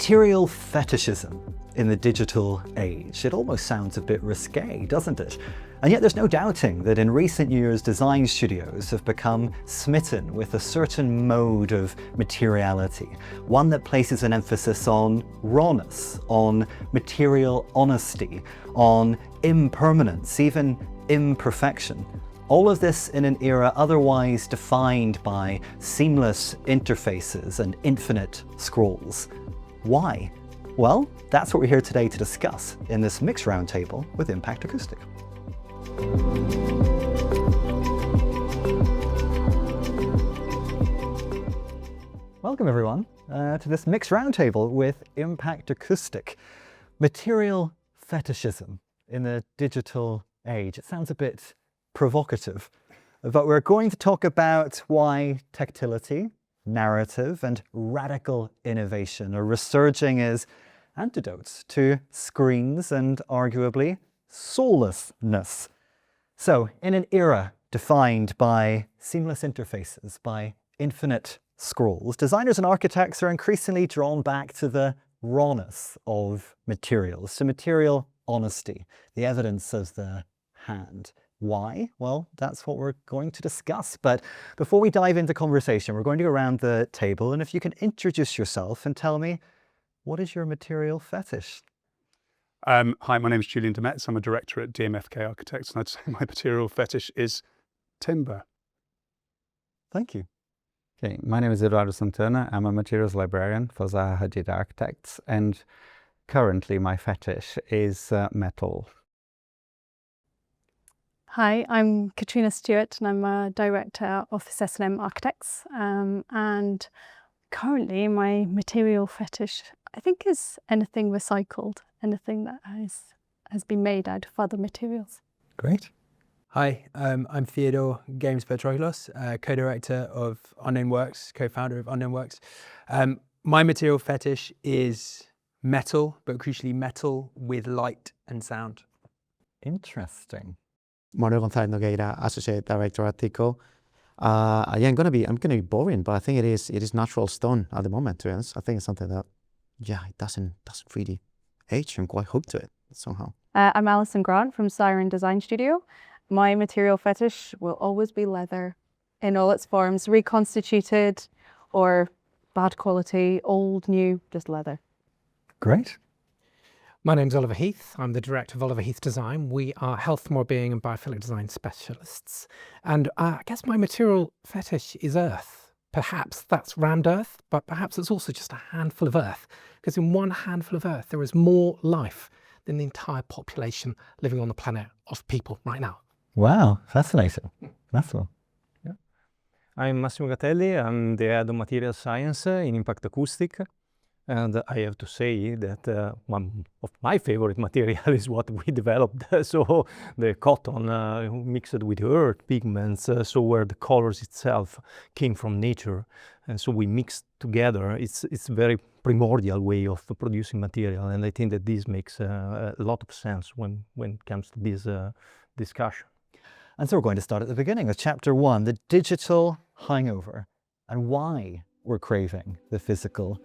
Material fetishism in the digital age. It almost sounds a bit risque, doesn't it? And yet there's no doubting that in recent years design studios have become smitten with a certain mode of materiality, one that places an emphasis on rawness, on material honesty, on impermanence, even imperfection. All of this in an era otherwise defined by seamless interfaces and infinite scrolls. Why? Well, that's what we're here today to discuss in this mixed roundtable with Impact Acoustic. Welcome everyone to this mixed roundtable with Impact Acoustic. Material fetishism in the digital age. It sounds a bit provocative, but we're going to talk about why tactility, narrative, and radical innovation are resurging as antidotes to screens and arguably soullessness. So, in an era defined by seamless interfaces, by infinite scrolls, designers and architects are increasingly drawn back to the rawness of materials, to material honesty, the evidence of the hand. Why? Well, that's what we're going to discuss. But before we dive into conversation, we're going to go around the table, and if you can introduce yourself and tell me, what is your material fetish? Hi, my name is Julian Demetz. I'm a director at DMFK Architects, and I'd say my material fetish is timber. Thank you. Okay, my name is Eduardo Santana. I'm a materials librarian for Zaha Hadid Architects, and currently my fetish is metal. Hi, I'm Katrina Stewart and I'm a director of S&M Architects, and currently my material fetish I think is anything recycled, anything that has been made out of other materials. Great. Hi, I'm Theodore Games Petrolos, co-director of Unknown Works, co-founder of Unknown Works. My material fetish is metal, but crucially metal with light and sound. Interesting. Manuel González Nogueira, Associate Director at TICO. I'm gonna be boring, but I think it is natural stone at the moment, to be honest. I think it's something that, yeah, it doesn't really age. I'm quite hooked to it somehow. I'm Alison Grant from Siren Design Studio. My material fetish will always be leather in all its forms, reconstituted or bad quality, old, new, just leather. Great. My name's Oliver Heath. I'm the director of Oliver Heath Design. We are health, wellbeing and biophilic design specialists. And I guess my material fetish is earth. Perhaps that's rammed earth, but perhaps it's also just a handful of earth. Because in one handful of earth, there is more life than the entire population living on the planet of people right now. Wow, fascinating. Massimo. Yeah. I'm Massimo Gatelli. I'm the head of material science in Impact Acoustic. And I have to say that one of my favorite material is what we developed. So the cotton mixed with earth pigments, so where the colors itself came from nature. And so we mixed together. It's a very primordial way of producing material. And I think that this makes a lot of sense when it comes to this discussion. And so we're going to start at the beginning of chapter 1, the digital hangover, and why we're craving the physical.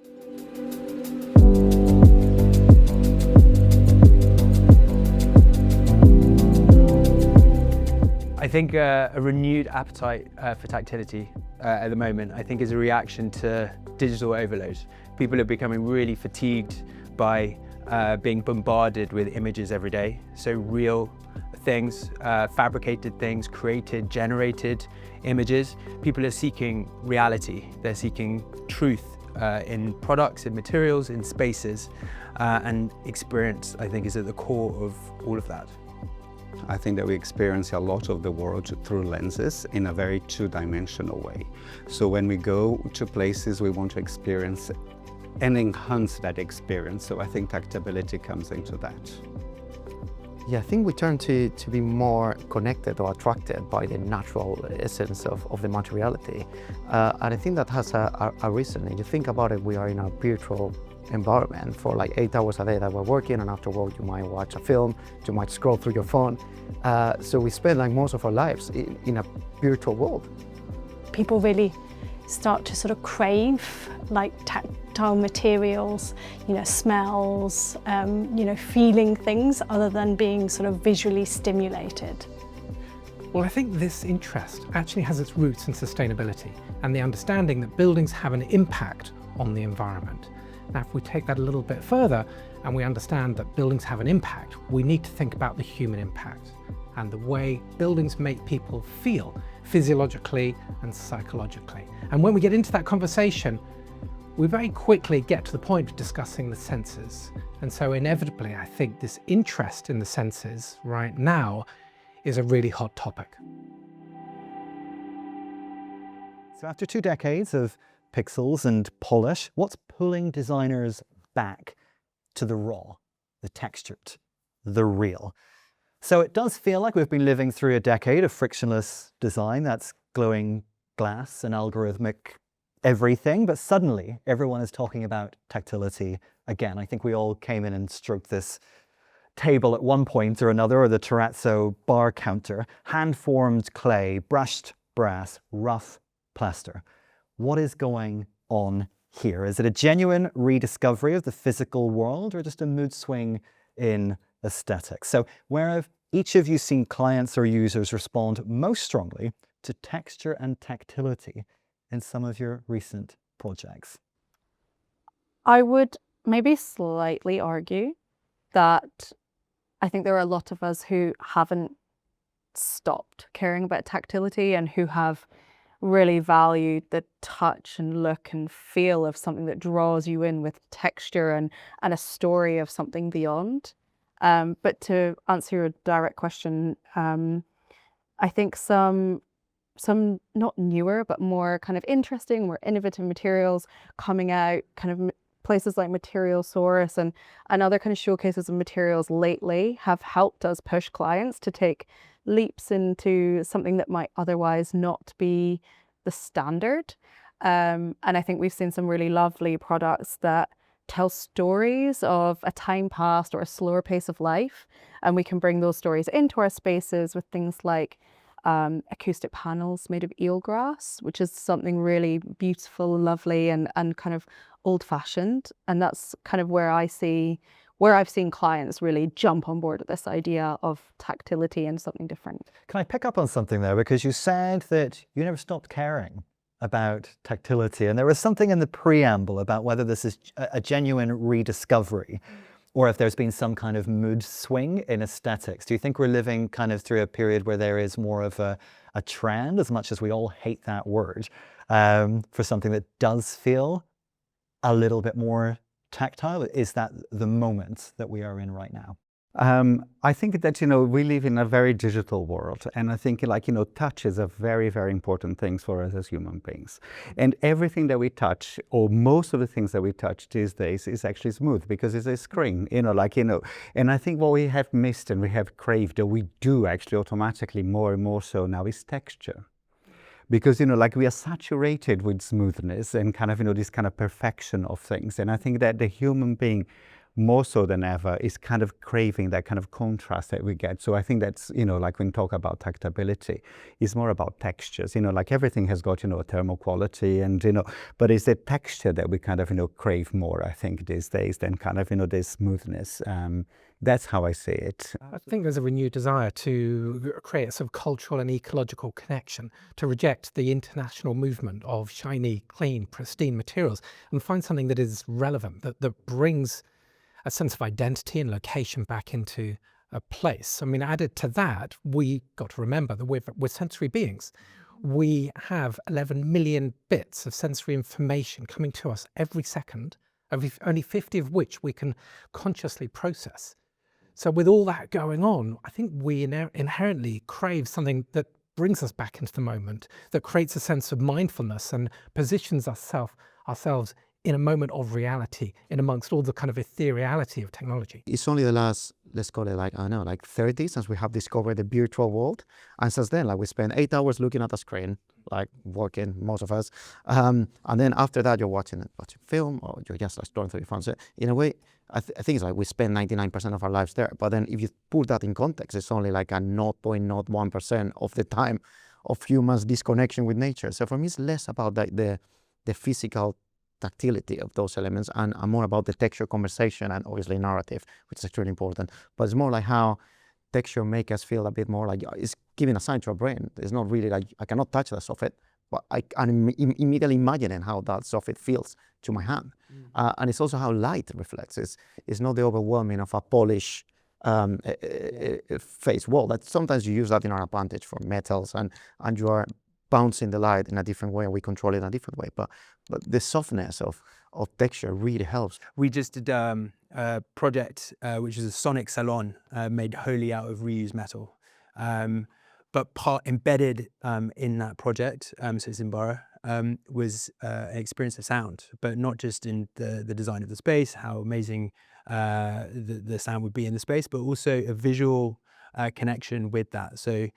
I think a renewed appetite for tactility at the moment, I think, is a reaction to digital overload. People are becoming really fatigued by being bombarded with images every day. So real things, fabricated things, created, generated images. People are seeking reality. They're seeking truth in products, in materials, in spaces, and experience, I think, is at the core of all of that. I think that we experience a lot of the world through lenses in a very two-dimensional way. So when we go to places, we want to experience and enhance that experience. So I think tactability comes into that. Yeah, I think we turn to be more connected or attracted by the natural essence of the materiality. And I think that has a reason. If you think about it, we are in a virtual environment for like 8 hours a day that we're working, and afterward you might watch a film, you might scroll through your phone. So we spend like most of our lives in a virtual world. People really start to sort of crave like tactile materials, you know, smells, you know, feeling things other than being sort of visually stimulated. Well, I think this interest actually has its roots in sustainability and the understanding that buildings have an impact on the environment. Now, if we take that a little bit further and we understand that buildings have an impact, we need to think about the human impact and the way buildings make people feel physiologically and psychologically. And when we get into that conversation, we very quickly get to the point of discussing the senses. And so inevitably, I think this interest in the senses right now is a really hot topic. So after 2 decades of pixels and polish, what's pulling designers back to the raw, the textured, the real? So it does feel like we've been living through a decade of frictionless design, that's glowing glass and algorithmic everything, but suddenly everyone is talking about tactility again. I think we all came in and stroked this table at one point or another, or the terrazzo bar counter, hand-formed clay, brushed brass, rough plaster. What is going on here? Is it a genuine rediscovery of the physical world or just a mood swing in aesthetics? So where have each of you seen clients or users respond most strongly to texture and tactility in some of your recent projects? I would maybe slightly argue that I think there are a lot of us who haven't stopped caring about tactility and who have really valued the touch and look and feel of something that draws you in with texture and a story of something beyond. But to answer your direct question, I think some not newer, but more kind of interesting, more innovative materials coming out, kind of places like Material Source and other kind of showcases of materials lately have helped us push clients to take leaps into something that might otherwise not be the standard. And I think we've seen some really lovely products that tell stories of a time past or a slower pace of life. And we can bring those stories into our spaces with things like acoustic panels made of eelgrass, which is something really beautiful, lovely, and kind of old-fashioned. And that's kind of where I've seen clients really jump on board with this idea of tactility and something different. Can I pick up on something there? Because you said that you never stopped caring about tactility, and there was something in the preamble about whether this is a genuine rediscovery or if there's been some kind of mood swing in aesthetics. Do you think we're living kind of through a period where there is more of a trend, as much as we all hate that word, for something that does feel a little bit more tactile? Is that the moment that we are in right now? I think that, we live in a very digital world, and I think touch is a very, very important thing for us as human beings. And everything that we touch, or most of the things that we touch these days, is actually smooth because it's a screen, and I think what we have missed and we have craved, or we do actually automatically more and more so now, is texture. Because, we are saturated with smoothness and kind of, this kind of perfection of things. And I think that the human being, more so than ever, is kind of craving that kind of contrast that we get. So I think that's, when we talk about tactability, it's more about textures. Everything has got, a thermal quality and, but it's the texture that we kind of, crave more, I think, these days than kind of, this smoothness. That's how I see it. I think there's a renewed desire to create a sort of cultural and ecological connection, to reject the international movement of shiny, clean, pristine materials and find something that is relevant, that brings a sense of identity and location back into a place. I mean, added to that, we got to remember that we're sensory beings. We have 11 million bits of sensory information coming to us every second, only 50 of which we can consciously process. So with all that going on, I think we inherently crave something that brings us back into the moment, that creates a sense of mindfulness and positions ourselves in a moment of reality, in amongst all the kind of ethereality of technology. It's only the last, let's call it 30 since we have discovered the virtual world. And since then, we spend 8 hours looking at a screen, working, most of us. And then after that, you're watching film or you're just scrolling through your phone. So in a way, I think it's we spend 99% of our lives there. But then if you put that in context, it's only a 0.01% of the time of humans' disconnection with nature. So for me, it's less about the physical tactility of those elements and more about the texture conversation and obviously narrative, which is extremely important. But it's more like how texture make us feel a bit more like it's giving a sign to our brain. It's not really like I cannot touch that soffit, but I'm immediately imagining how that soffit feels to my hand. And it's also how light reflects. It's not the overwhelming of a polished face wall. That sometimes you use that in our advantage for metals, and you are bouncing the light in a different way, and we control it in a different way. But the softness of texture really helps. We just did a project which is a sonic salon made wholly out of reused metal. But part embedded in that project, so it's in Borough, was an experience of sound, but not just in the design of the space, how amazing the sound would be in the space, but also a visual connection with that. So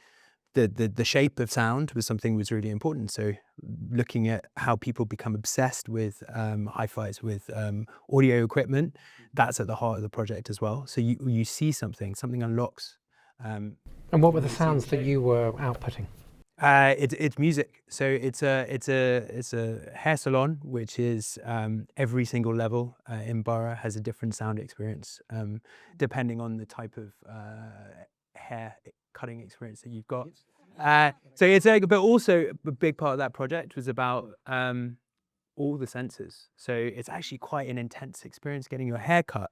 the shape of sound was something was really important. So looking at how people become obsessed with hi-fis, with audio equipment, that's at the heart of the project as well. So you see something unlocks. And what were the sounds that you were outputting? It's music. So it's a hair salon, which is every single level in Borough has a different sound experience, depending on the type of hair cutting experience that you've got. So it's but also a big part of that project was about all the senses. So it's actually quite an intense experience getting your hair cut.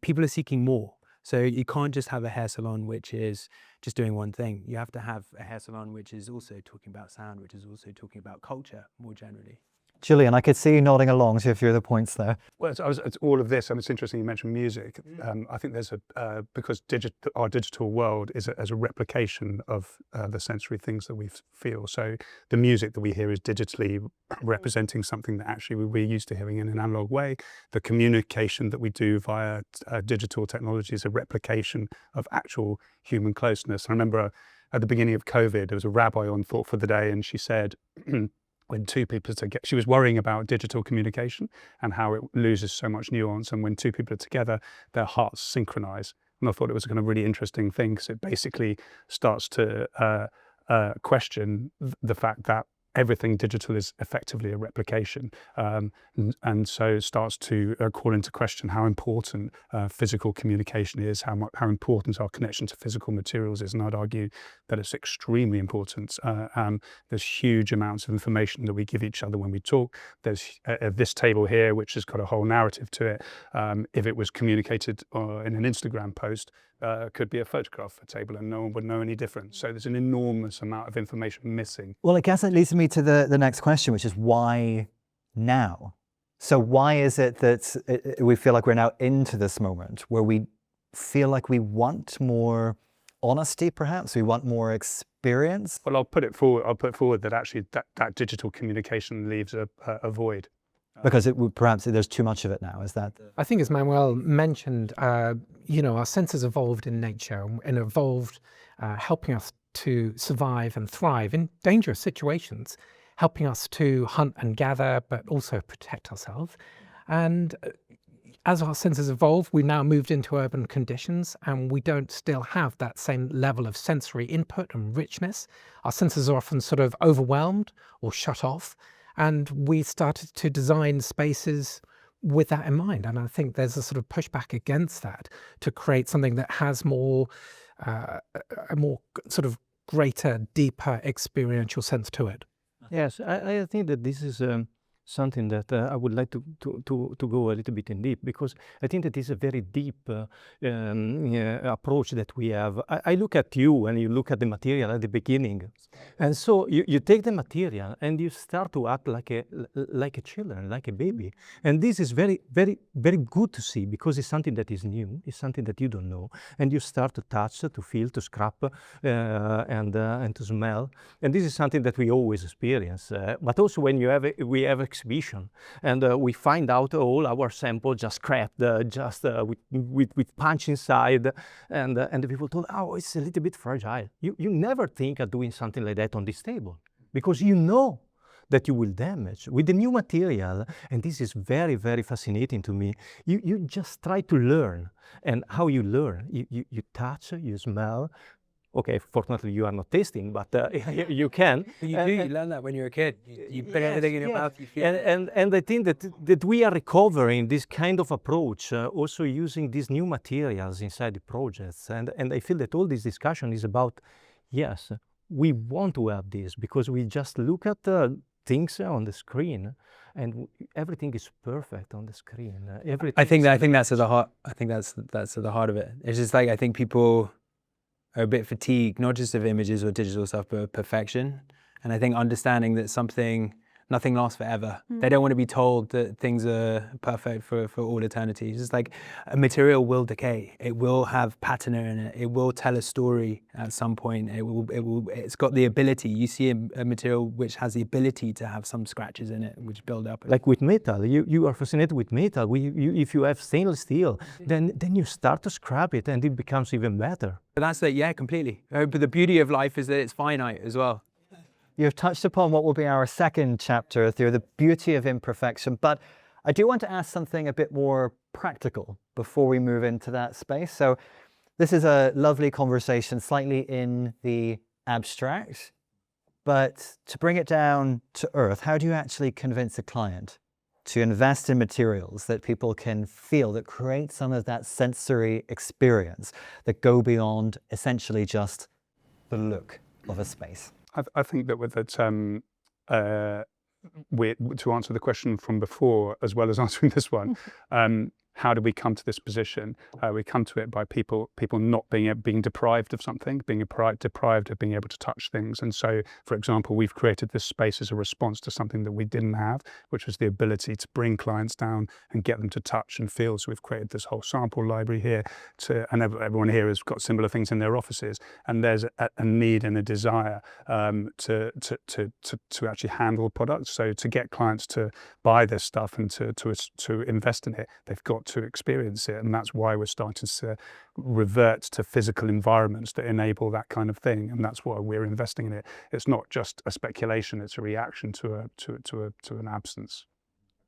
People are seeking more. So you can't just have a hair salon which is just doing one thing. You have to have a hair salon which is also talking about sound, which is also talking about culture more generally. Julian, I could see you nodding along to a few of the points there. Well, it's all of this, and it's interesting you mentioned music. I think there's because our digital world is as a replication of the sensory things that we feel. So the music that we hear is digitally representing something that actually we're used to hearing in an analog way. The communication that we do via digital technology is a replication of actual human closeness. I remember at the beginning of COVID, there was a rabbi on Thought for the Day, and she said, when two people are together, she was worrying about digital communication and how it loses so much nuance. And when two people are together, their hearts synchronize. And I thought it was a kind of really interesting thing, because it basically starts to question the fact that everything digital is effectively a replication, and so it starts to call into question how important physical communication is, how important our connection to physical materials is, and I'd argue that it's extremely important. There's huge amounts of information that we give each other when we talk. There's this table here, which has got a whole narrative to it. If it was communicated in an Instagram post, could be a photograph of a table and no one would know any difference. So there's an enormous amount of information missing. Well, I guess that leads me to the next question, which is why now? So why is it that we feel like we're now into this moment where we feel like we want more honesty, perhaps? We want more experience? Well, I'll put it forward that actually that digital communication leaves a void. Because perhaps there's too much of it now, is that? I think as Manuel mentioned, our senses evolved in nature and evolved helping us to survive and thrive in dangerous situations, helping us to hunt and gather, but also protect ourselves. And as our senses evolve, we've now moved into urban conditions and we don't still have that same level of sensory input and richness. Our senses are often sort of overwhelmed or shut off. And we started to design spaces with that in mind. And I think there's a sort of pushback against that to create something that has a more sort of greater, deeper experiential sense to it. Yes, I think that this is something that I would like to go a little bit in deep, because I think that is a very deep approach that we have. I look at you and you look at the material at the beginning, and so you take the material and you start to act like a children, like a baby, and this is very, very, very good to see, because it's something that is new, it's something that you don't know, and you start to touch, to feel, to scrap, and to smell, and this is something that we always experience. But also when we have exhibition, and we find out all our samples just scrapped, with punch inside, and the people told, oh, it's a little bit fragile. You never think of doing something like that on this table, because you know that you will damage with the new material. And this is very, very fascinating to me. You just try to learn, and how you learn, you touch, you smell. Okay, fortunately you are not tasting, but you can. You do, you learn that when you're a kid. You put everything in your mouth, you feel it. And I think that we are recovering this kind of approach, also using these new materials inside the projects. And I feel that all this discussion is about, yes, we want to have this because we just look at things on the screen and everything is perfect on the screen. I think that's at the heart. I think that's at the heart of it. It's just like, I think people are a bit fatigued, not just of images or digital stuff, but of perfection. And I think understanding that nothing lasts forever. They don't want to be told that things are perfect for all eternity. It's just like a material will decay. It will have patina in it. It will tell a story at some point. It's got the ability. You see a material which has the ability to have some scratches in it, which build up. Like with metal, you are fascinated with metal. If you have stainless steel, then you start to scrap it and it becomes even better. But that's it, yeah, completely. But the beauty of life is that it's finite as well. You've touched upon what will be our second chapter through the beauty of imperfection, but I do want to ask something a bit more practical before we move into that space. So this is a lovely conversation, slightly in the abstract, but to bring it down to earth, how do you actually convince a client to invest in materials that people can feel, that create some of that sensory experience, that go beyond essentially just the look of a space? I think that with that, to answer the question from before, as well as answering this one, how did we come to this position? We come to it by people not being deprived of something, being deprived of being able to touch things. And so, for example, we've created this space as a response to something that we didn't have, which was the ability to bring clients down and get them to touch and feel. So we've created this whole sample library here, and everyone here has got similar things in their offices. And there's a need and a desire to actually handle products. So to get clients to buy this stuff and to invest in it, they've got to experience it, and that's why we're starting to revert to physical environments that enable that kind of thing, and that's why we're investing in it. It's not just a speculation; it's a reaction to an absence.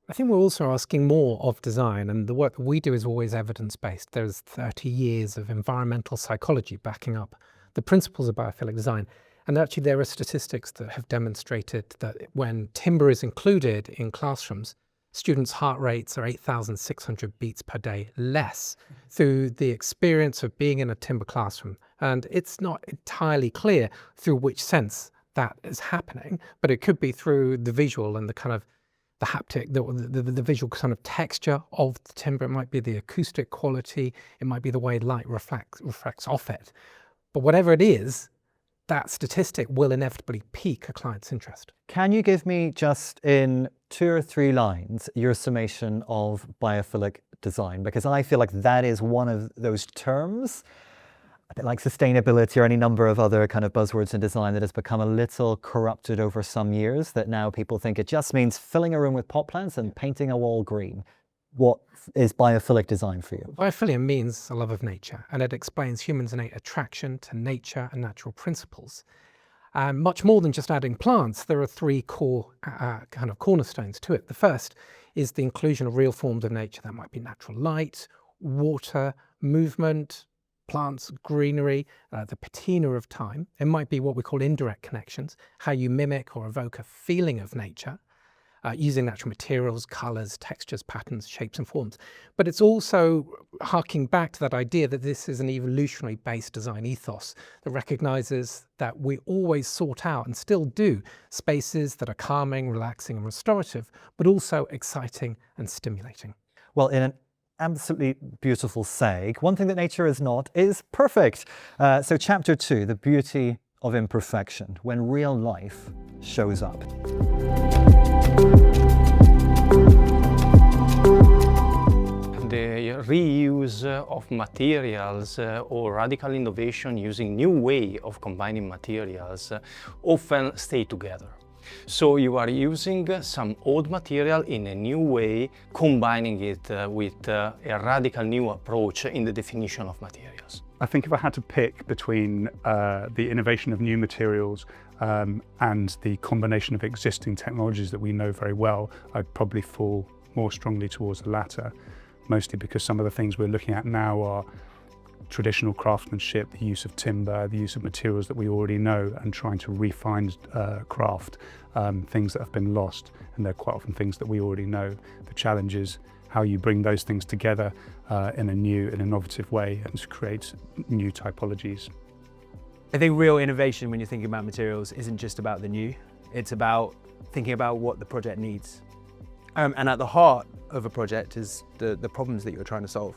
I think we're also asking more of design, and the work that we do is always evidence-based. There's 30 years of environmental psychology backing up the principles of biophilic design. And actually there are statistics that have demonstrated that when timber is included in classrooms, students' heart rates are 8,600 beats per day less through the experience of being in a timber classroom. And it's not entirely clear through which sense that is happening, but it could be through the visual and the kind of the haptic, the visual kind of texture of the timber. It might be the acoustic quality. It might be the way light refracts off it. But whatever it is, that statistic will inevitably pique a client's interest. Can you give me, just in 2 or 3 lines, your summation of biophilic design? Because I feel like that is one of those terms, a bit like sustainability or any number of other kind of buzzwords in design, that has become a little corrupted over some years, that now people think it just means filling a room with pot plants and painting a wall green. What is biophilic design for you? Biophilia means a love of nature, and it explains humans' innate attraction to nature and natural principles. Much more than just adding plants, there are 3 core kind of cornerstones to it. The first is the inclusion of real forms of nature. That might be natural light, water, movement, plants, greenery, the patina of time. It might be what we call indirect connections, how you mimic or evoke a feeling of nature. Using natural materials, colours, textures, patterns, shapes and forms. But it's also harking back to that idea that this is an evolutionary based design ethos that recognises that we always sought out, and still do, spaces that are calming, relaxing and restorative, but also exciting and stimulating. Well, in an absolutely beautiful seg, one thing that nature is not is perfect. So chapter 2, the beauty of imperfection, when real life shows up. The reuse of materials or radical innovation using new way of combining materials often stay together. So you are using some old material in a new way, combining it with a radical new approach in the definition of materials. I think if I had to pick between the innovation of new materials and the combination of existing technologies that we know very well, I'd probably fall more strongly towards the latter, mostly because some of the things we're looking at now are traditional craftsmanship, the use of timber, the use of materials that we already know, and trying to refine craft things that have been lost, and they're quite often things that we already know. The challenge is how you bring those things together in a new and innovative way and to create new typologies. I think real innovation when you're thinking about materials isn't just about the new, it's about thinking about what the project needs. And at the heart of a project is the problems that you're trying to solve.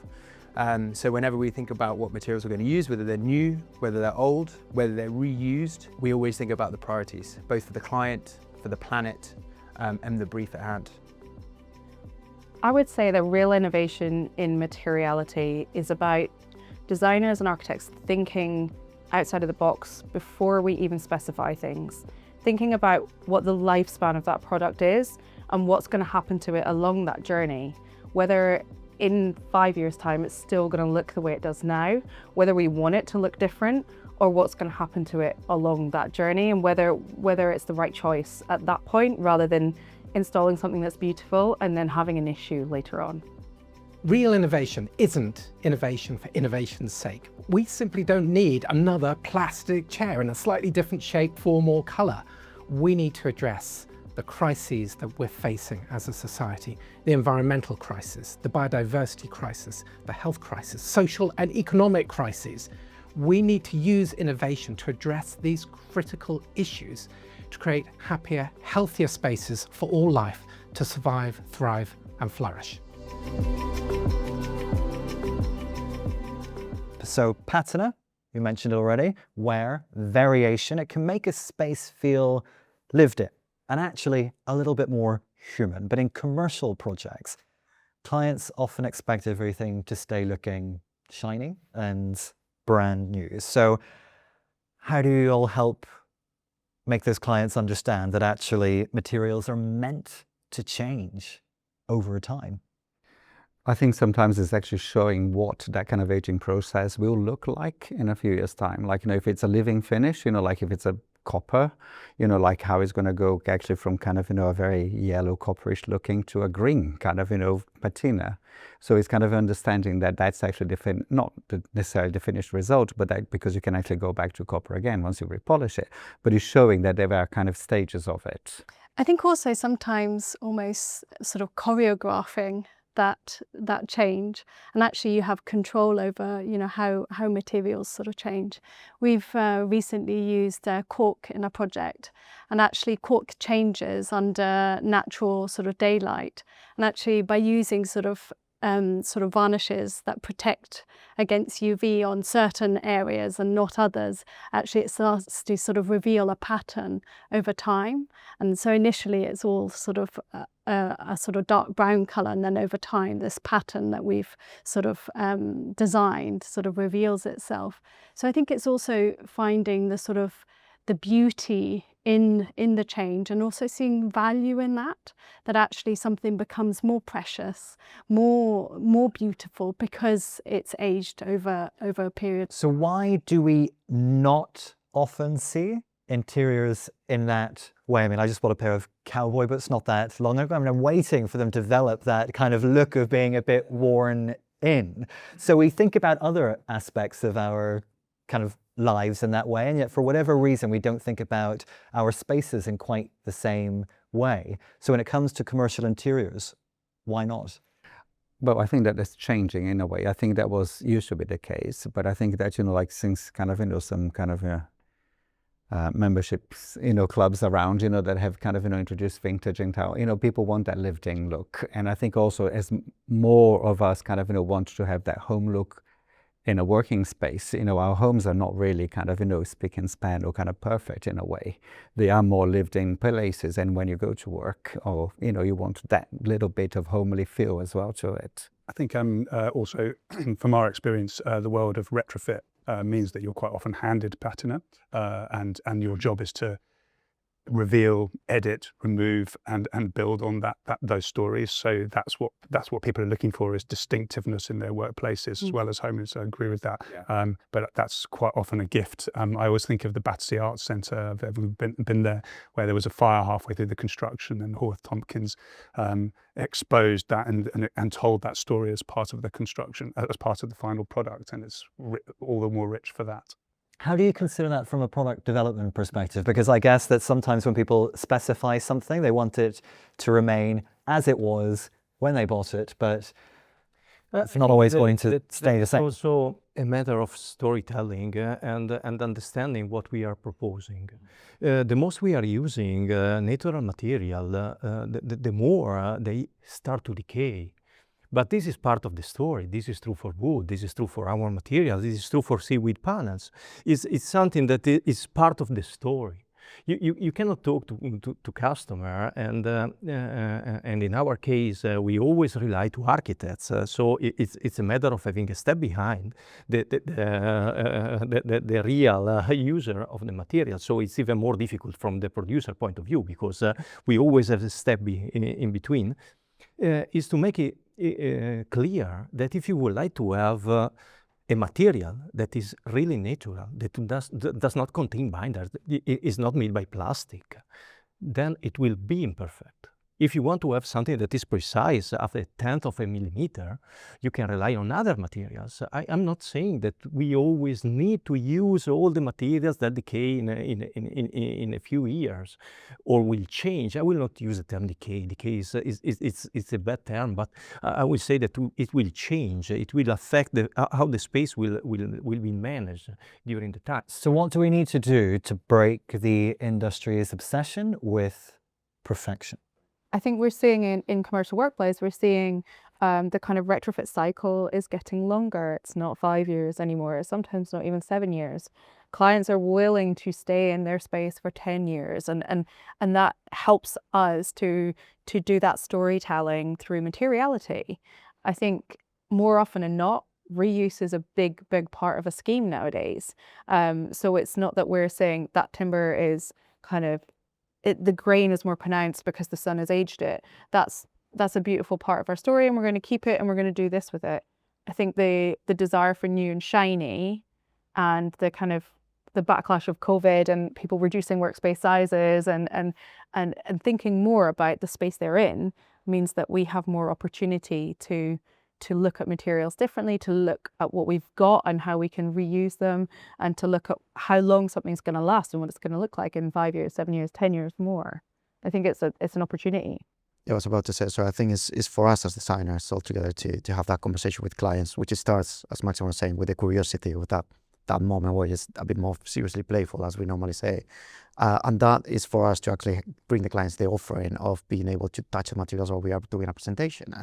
So whenever we think about what materials we're going to use, whether they're new, whether they're old, whether they're reused, we always think about the priorities, both for the client, for the planet, and the brief at hand. I would say that real innovation in materiality is about designers and architects thinking outside of the box before we even specify things. Thinking about what the lifespan of that product is and what's going to happen to it along that journey. Whether in 5 years' time it's still going to look the way it does now, whether we want it to look different, or what's going to happen to it along that journey, and whether it's the right choice at that point rather than installing something that's beautiful and then having an issue later on. Real innovation isn't innovation for innovation's sake. We simply don't need another plastic chair in a slightly different shape, form or colour. We need to address the crises that we're facing as a society, the environmental crisis, the biodiversity crisis, the health crisis, social and economic crises. We need to use innovation to address these critical issues to create happier, healthier spaces for all life to survive, thrive and flourish. So patina, you mentioned it already, wear, variation, it can make a space feel lived in and actually a little bit more human. But in commercial projects, clients often expect everything to stay looking shiny and brand new. So how do you all help make those clients understand that actually materials are meant to change over time? I think sometimes it's actually showing what that kind of aging process will look like in a few years' time. Like, if it's a living finish, like if it's a copper, like how it's going to go actually from kind of, a very yellow copperish looking to a green kind of, patina. So it's kind of understanding that that's actually not necessarily the finished result, but that because you can actually go back to copper again once you repolish it, but it's showing that there are kind of stages of it. I think also sometimes almost sort of choreographing that change, and actually you have control over how materials sort of change. We've recently used cork in a project, and actually cork changes under natural sort of daylight, and actually by using sort of varnishes that protect against UV on certain areas and not others, actually it starts to sort of reveal a pattern over time. And so initially it's all sort of a sort of dark brown colour, and then over time this pattern that we've sort of designed sort of reveals itself. So I think it's also finding the sort of the beauty in the change, and also seeing value in that actually something becomes more precious, more beautiful because it's aged over a period. So why do we not often see interiors in that way? I mean, I just bought a pair of cowboy boots not that long ago. I mean, I'm waiting for them to develop that kind of look of being a bit worn in. So we think about other aspects of our kind of lives in that way, and yet for whatever reason we don't think about our spaces in quite the same way. So when it comes to commercial interiors, why not? Well, I think that is changing in a way. I think that used to be the case, but I think that like since kind of some kind of memberships clubs around that have kind of introduced vintage and how people want that lived-in look, and I think also as more of us kind of want to have that home look in a working space, our homes are not really kind of, spick and span or kind of perfect in a way. They are more lived in places, and when you go to work, or, you want that little bit of homely feel as well to it. I think also from our experience, the world of retrofit means that you're quite often handed patina, and your job is to reveal, edit, remove, and build on those stories. So that's what people are looking for, is distinctiveness in their workplaces as well as homes. I agree with that. Yeah. But that's quite often a gift. I always think of the Battersea Arts Centre. I've ever been there, where there was a fire halfway through the construction, and Horth Tompkins exposed that and told that story as part of the construction, as part of the final product, and it's all the more rich for that. How do you consider that from a product development perspective? Because I guess that sometimes when people specify something, they want it to remain as it was when they bought it, but it's not always going to stay the same. It's also a matter of storytelling and understanding what we are proposing. The most we are using natural material, the more they start to decay. But this is part of the story. This is true for wood. This is true for our materials. This is true for seaweed panels. It's something that is part of the story. You cannot talk to customer, and in our case, we always rely to architects. So it's a matter of having a step behind the real user of the material. So it's even more difficult from the producer point of view, because we always have a step in between. Is to make it clear that if you would like to have a material that is really natural, that does not contain binders, is not made by plastic, then it will be imperfect. If you want to have something that is precise at a tenth of a millimeter, you can rely on other materials. I'm not saying that we always need to use all the materials that decay in a few years or will change. I will not use the term decay. Decay it's a bad term, but I will say that it will change. It will affect how the space will be managed during the time. So what do we need to do to break the industry's obsession with perfection? I think we're seeing in commercial workplace, we're seeing the kind of retrofit cycle is getting longer. It's not 5 years anymore. It's sometimes not even 7 years. Clients are willing to stay in their space for 10 years. And that helps us to do that storytelling through materiality. I think more often than not, reuse is a big part of a scheme nowadays. So it's not that we're saying that timber is kind of, the grain is more pronounced because the sun has aged it. That's a beautiful part of our story, and we're going to keep it, and we're going to do this with it. I think the desire for new and shiny, and the kind of the backlash of COVID and people reducing workspace sizes and thinking more about the space they're in, means that we have more opportunity to look at materials differently, to look at what we've got and how we can reuse them, and to look at how long something's going to last and what it's going to look like in 5 years, 7 years, 10 years more. I think it's an opportunity. Yeah, I was about to say, so I think it's for us as designers altogether to have that conversation with clients, which starts, as Maximo was saying, with the curiosity, with that moment where it's a bit more seriously playful, as we normally say. And that is for us to actually bring the clients the offering of being able to touch the materials while we are doing a presentation.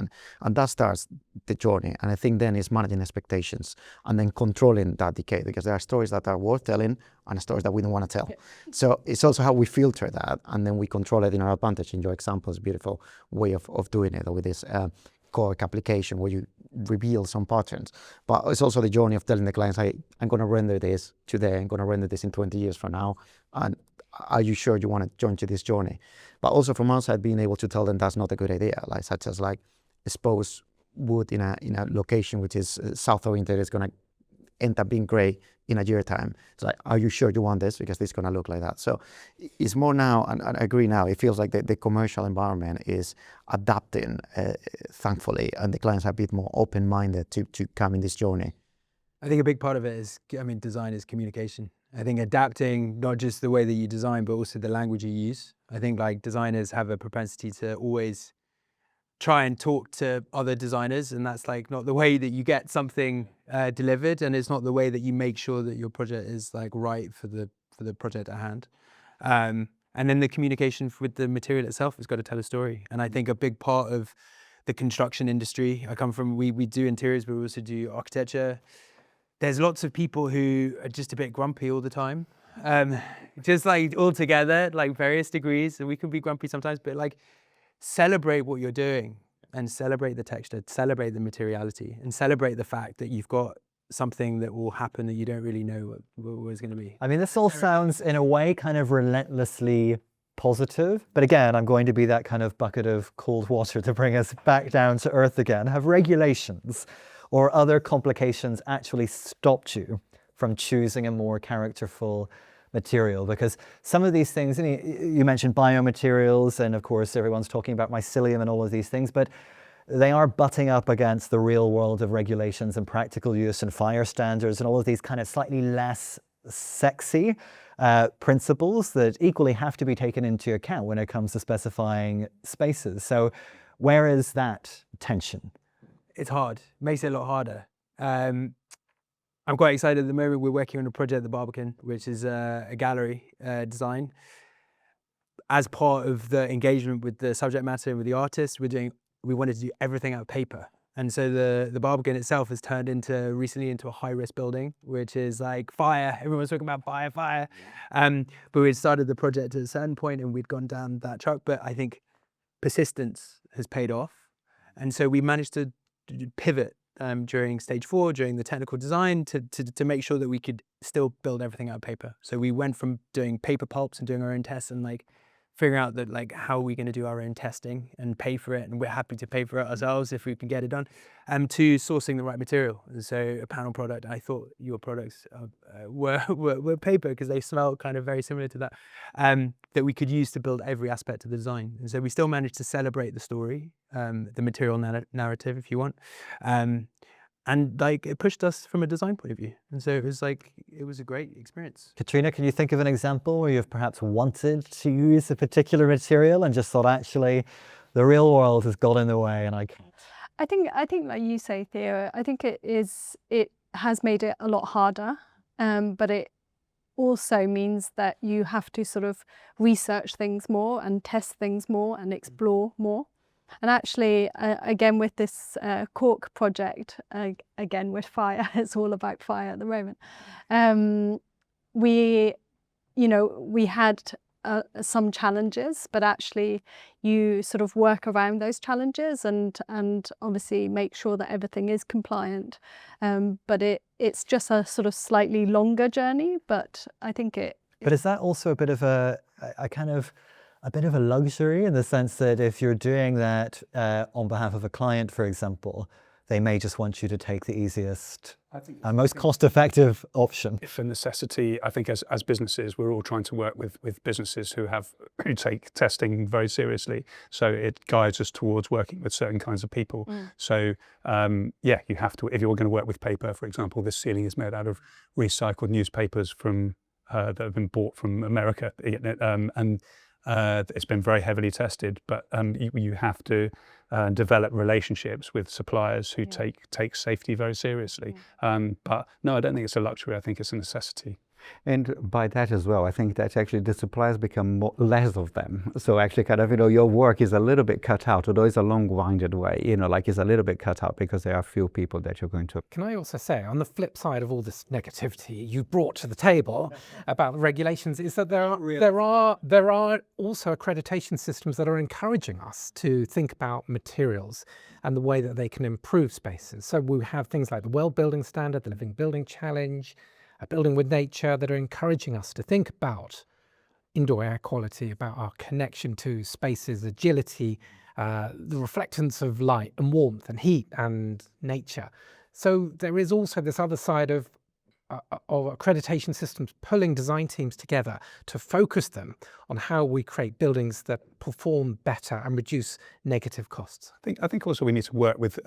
And that starts the journey. And I think then it's managing expectations and then controlling that decay, because there are stories that are worth telling and stories that we don't want to tell. So it's also how we filter that, and then we control it in our advantage. In your example, it's a beautiful way of doing it with this cork application where you reveal some patterns. But it's also the journey of telling the clients, hey, I'm going to render this today, I'm going to render this in 20 years from now, and are you sure you want to join to this journey? But also from our side, being able to tell them that's not a good idea, like such as like expose wood in a location which is south oriented, is going to end up being grey in a year time. It's like, are you sure you want this? Because this is going to look like that. So it's more now, and I agree now, it feels like the commercial environment is adapting, thankfully, and the clients are a bit more open-minded to come in this journey. I think a big part of it is, design is communication. I think adapting not just the way that you design, but also the language you use. I think like designers have a propensity to always try and talk to other designers, and that's like not the way that you get something delivered, and it's not the way that you make sure that your project is like right for the project at hand. And then the communication with the material itself has got to tell a story. And I think a big part of the construction industry, I come from, we do interiors, but we also do architecture. There's lots of people who are just a bit grumpy all the time. Just like all together, like various degrees, and we can be grumpy sometimes, but like celebrate what you're doing and celebrate the texture, celebrate the materiality, and celebrate the fact that you've got something that will happen that you don't really know what it's going to be. I mean, this all sounds in a way kind of relentlessly positive. But again, I'm going to be that kind of bucket of cold water to bring us back down to earth again. Have regulations or other complications actually stopped you from choosing a more characterful material? Because some of these things, and you mentioned biomaterials, and of course everyone's talking about mycelium and all of these things, but they are butting up against the real world of regulations and practical use and fire standards and all of these kind of slightly less sexy principles that equally have to be taken into account when it comes to specifying spaces. So where is that tension? It's hard. It makes it a lot harder. I'm quite excited at the moment. We're working on a project at the Barbican, which is a gallery design. As part of the engagement with the subject matter and with the artist, we wanted to do everything out of paper. And so the Barbican itself has turned recently into a high-risk building, which is like fire. Everyone's talking about fire. But we'd started the project at a certain point and we'd gone down that track. But I think persistence has paid off. And so we managed to pivot during stage 4, during the technical design, to make sure that we could still build everything out of paper. So we went from doing paper pulps and doing our own tests and like figuring out that like how are we going to do our own testing and pay for it, and we're happy to pay for it ourselves if we can get it done, to sourcing the right material. And so a panel product, I thought your products were paper because they smell kind of very similar to that, that we could use to build every aspect of the design. And so we still managed to celebrate the story, the material narrative, if you want, and like it pushed us from a design point of view. And so it was a great experience. Katrina, can you think of an example where you've perhaps wanted to use a particular material and just thought, actually, the real world has got in the way and I can't? I think like you say, Theo, I think it has made it a lot harder, but it also means that you have to sort of research things more and test things more and explore more. And actually, again, with this cork project, again, with fire, it's all about fire at the moment. We had some challenges, but actually you sort of work around those challenges and obviously make sure that everything is compliant. But it's just a sort of slightly longer journey, but I think But is that also a bit of a bit of a luxury, in the sense that if you're doing that on behalf of a client, for example, they may just want you to take the easiest and most cost-effective option? For necessity, I think as businesses, we're all trying to work with businesses who take testing very seriously. So it guides us towards working with certain kinds of people. So yeah, you have to, if you're going to work with paper, for example, this ceiling is made out of recycled newspapers from that have been bought from America, and it's been very heavily tested, but you have to develop relationships with suppliers who take safety very seriously. But no, I don't think it's a luxury. I think it's a necessity. And by that as well, I think that actually the suppliers become less of them. So actually kind of, your work is a little bit cut out, although it's a long-winded way, it's a little bit cut out because there are few people that you're going to. Can I also say, on the flip side of all this negativity you brought to the table about regulations, is that there are also accreditation systems that are encouraging us to think about materials and the way that they can improve spaces. So we have things like the Well Building Standard, the Living Building Challenge, a Building with Nature, that are encouraging us to think about indoor air quality, about our connection to spaces, agility, the reflectance of light and warmth and heat and nature. So there is also this other side of accreditation systems pulling design teams together to focus them on how we create buildings that perform better and reduce negative costs. I think also we need to work with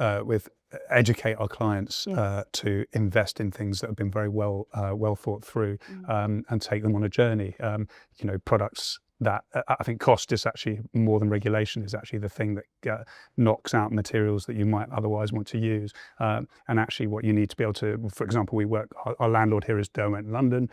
educate our clients to invest in things that have been very well thought through, and take them on a journey. Products that I think cost is actually more than regulation, is actually the thing that knocks out materials that you might otherwise want to use. And actually what you need to be able to, for example, our landlord here is Derwent London.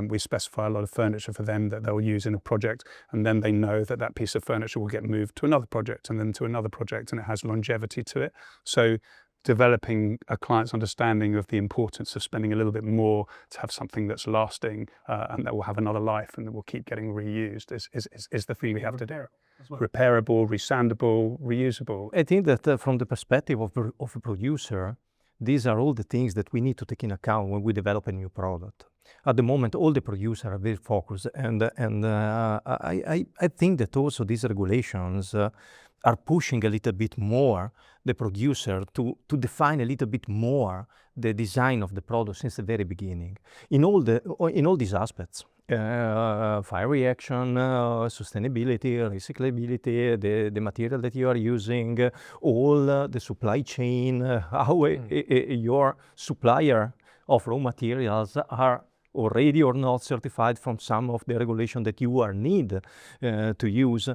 We specify a lot of furniture for them that they'll use in a project, and then they know that that piece of furniture will get moved to another project and then to another project, and it has longevity to it. So developing a client's understanding of the importance of spending a little bit more to have something that's lasting and that will have another life and that will keep getting reused is the thing we have to do. Repairable, resandable, reusable. I think that from the perspective of a producer, these are all the things that we need to take in account when we develop a new product. At the moment, all the producers are very focused, and I think that also these regulations are pushing a little bit more the producer to define a little bit more the design of the product since the very beginning in all these aspects. Fire reaction, sustainability, recyclability, the material that you are using, all the supply chain, how your supplier of raw materials are already or not certified from some of the regulation that you are need to use.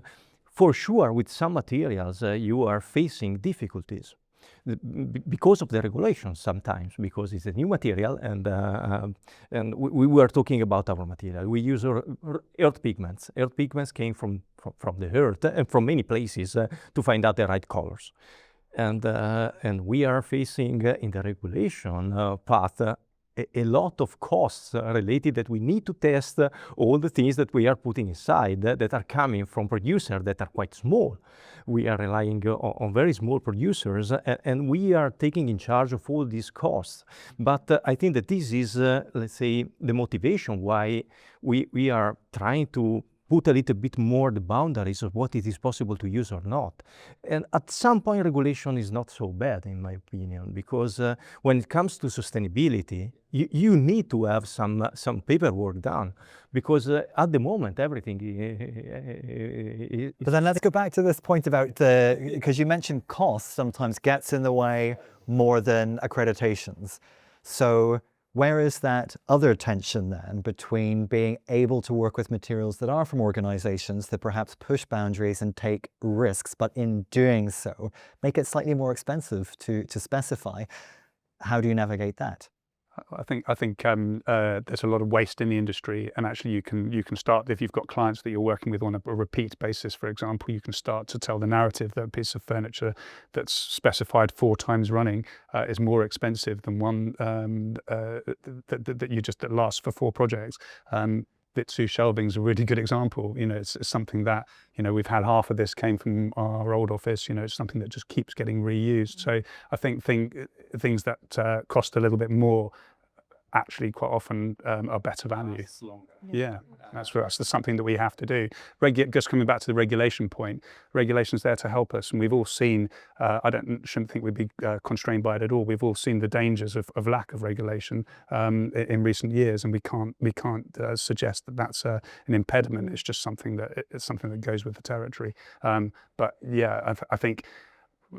For sure, with some materials, you are facing difficulties because of the regulations sometimes, because it's a new material, and we were talking about our material. We use earth pigments. Earth pigments came from the earth and from many places to find out the right colors. And we are facing in the regulation path a lot of costs related that we need to test all the things that we are putting inside that are coming from producers that are quite small. We are relying on very small producers, and we are taking in charge of all these costs. But I think that this is, let's say, the motivation why we are trying to put a little bit more the boundaries of what it is possible to use or not. And at some point, regulation is not so bad, in my opinion, because when it comes to sustainability, you need to have some paperwork done, because at the moment, everything is... But then let's go back to this point about because you mentioned cost sometimes gets in the way more than accreditations. So where is that other tension then between being able to work with materials that are from organizations that perhaps push boundaries and take risks, but in doing so, make it slightly more expensive to specify? How do you navigate that? I think there's a lot of waste in the industry, and actually you can start, if you've got clients that you're working with on a repeat basis, for example, you can start to tell the narrative that a piece of furniture that's specified 4 times running is more expensive than one that lasts for 4 projects. Bitsu shelving is a really good example. You know, it's something that, you know, we've had half of this came from our old office. You know, it's something that just keeps getting reused. So I think things that cost a little bit more actually quite often are better value. Yeah, that's something that we have to do. Just coming back to the regulation point, regulation's there to help us, and we've all seen, shouldn't think we'd be constrained by it at all. We've all seen the dangers of lack of regulation in recent years, and we can't suggest that that's an impediment. It's just something that goes with the territory. But yeah, I think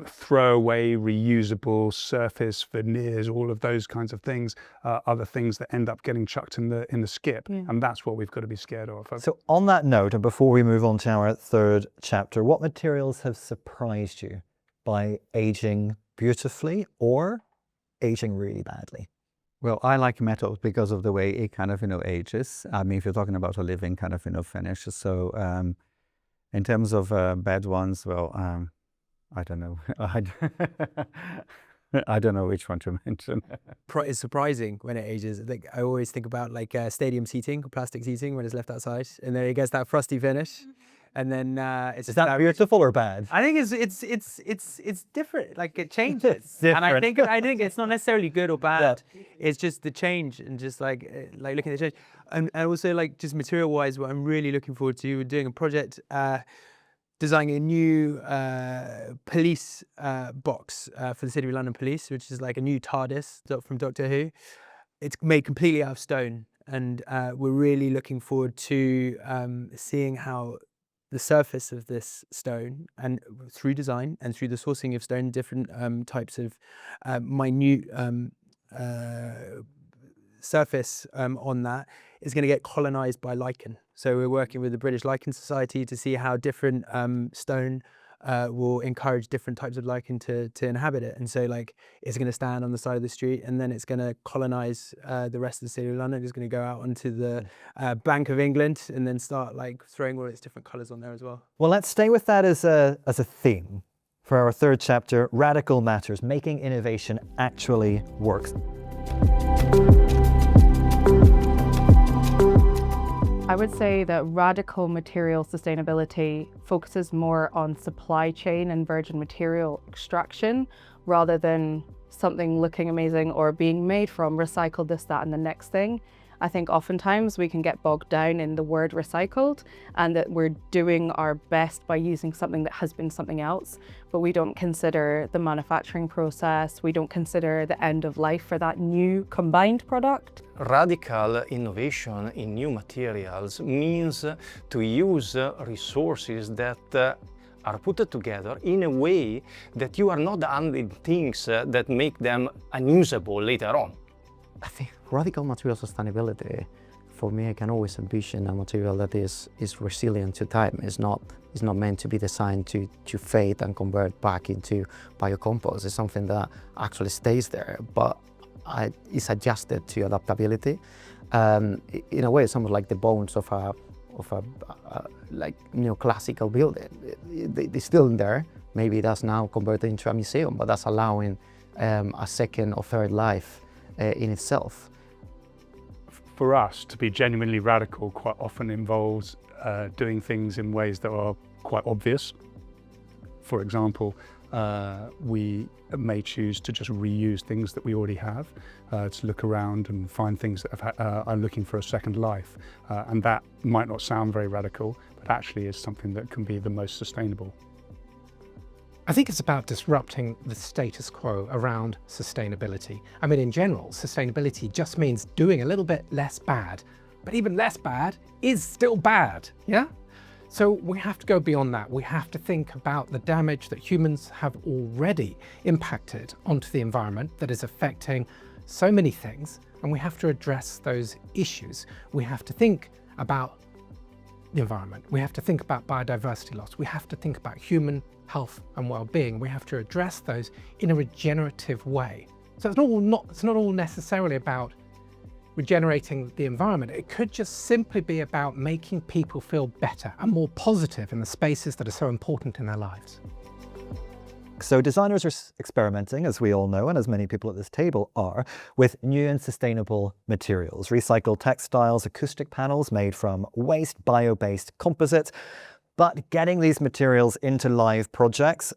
throwaway, reusable, surface, veneers, all of those kinds of things are the things that end up getting chucked in the skip, and that's what we've got to be scared of. So on that note, and before we move on to our 3rd chapter, what materials have surprised you by aging beautifully or aging really badly? Well, I like metals because of the way it kind of, ages. I mean, if you're talking about a living kind of, finish. So in terms of bad ones, well, I don't know. I don't know which one to mention. It's surprising when it ages. Like, I always think about like stadium seating, plastic seating when it's left outside, and then it gets that frosty finish. And then is that beautiful or bad? I think it's different. Like, it changes, and I think it's not necessarily good or bad. Yeah. It's just the change, and just like looking at the change, and also like just material wise, what I'm really looking forward to, we're doing a project. Designing a new police box for the City of London Police, which is like a new TARDIS from Doctor Who. It's made completely out of stone, and we're really looking forward to seeing how the surface of this stone, and through design and through the sourcing of stone, different types of minute surface on that is going to get colonized by lichen. So we're working with the British Lichen Society to see how different stone will encourage different types of lichen to inhabit it. And so like it's going to stand on the side of the street, and then it's going to colonize the rest of the City of London. It's going to go out onto the Bank of England, and then start like throwing all its different colors on there as well. Well, let's stay with that as a theme for our 3rd chapter, Radical Matters, making innovation actually works. I would say that radical material sustainability focuses more on supply chain and virgin material extraction rather than something looking amazing or being made from recycled this, that, and the next thing. I think oftentimes we can get bogged down in the word recycled and that we're doing our best by using something that has been something else, but we don't consider the manufacturing process, we don't consider the end of life for that new combined product. Radical innovation in new materials means to use resources that are put together in a way that you are not adding things that make them unusable later on. I think radical material sustainability, for me, I can always envision a material that is resilient to time. It's not meant to be designed to fade and convert back into biocompost. It's something that actually stays there, but is adjusted to adaptability. In a way, it's almost like the bones of a like neoclassical building. They're still in there. Maybe that's now converted into a museum, but that's allowing a second or third life in itself. For us to be genuinely radical quite often involves doing things in ways that are quite obvious. For example, we may choose to just reuse things that we already have, to look around and find things that are looking for a second life. And that might not sound very radical, but actually is something that can be the most sustainable. I think it's about disrupting the status quo around sustainability. I mean, in general, sustainability just means doing a little bit less bad, but even less bad is still bad, yeah? So we have to go beyond that. We have to think about the damage that humans have already impacted onto the environment that is affecting so many things, and we have to address those issues. We have to think about the environment. We have to think about biodiversity loss. We have to think about human health and well-being. We have to address those in a regenerative way. So it's not all necessarily about regenerating the environment. It could just simply be about making people feel better and more positive in the spaces that are so important in their lives. So designers are experimenting, as we all know, and as many people at this table are, with new and sustainable materials, recycled textiles, acoustic panels made from waste, bio-based composites. But getting these materials into live projects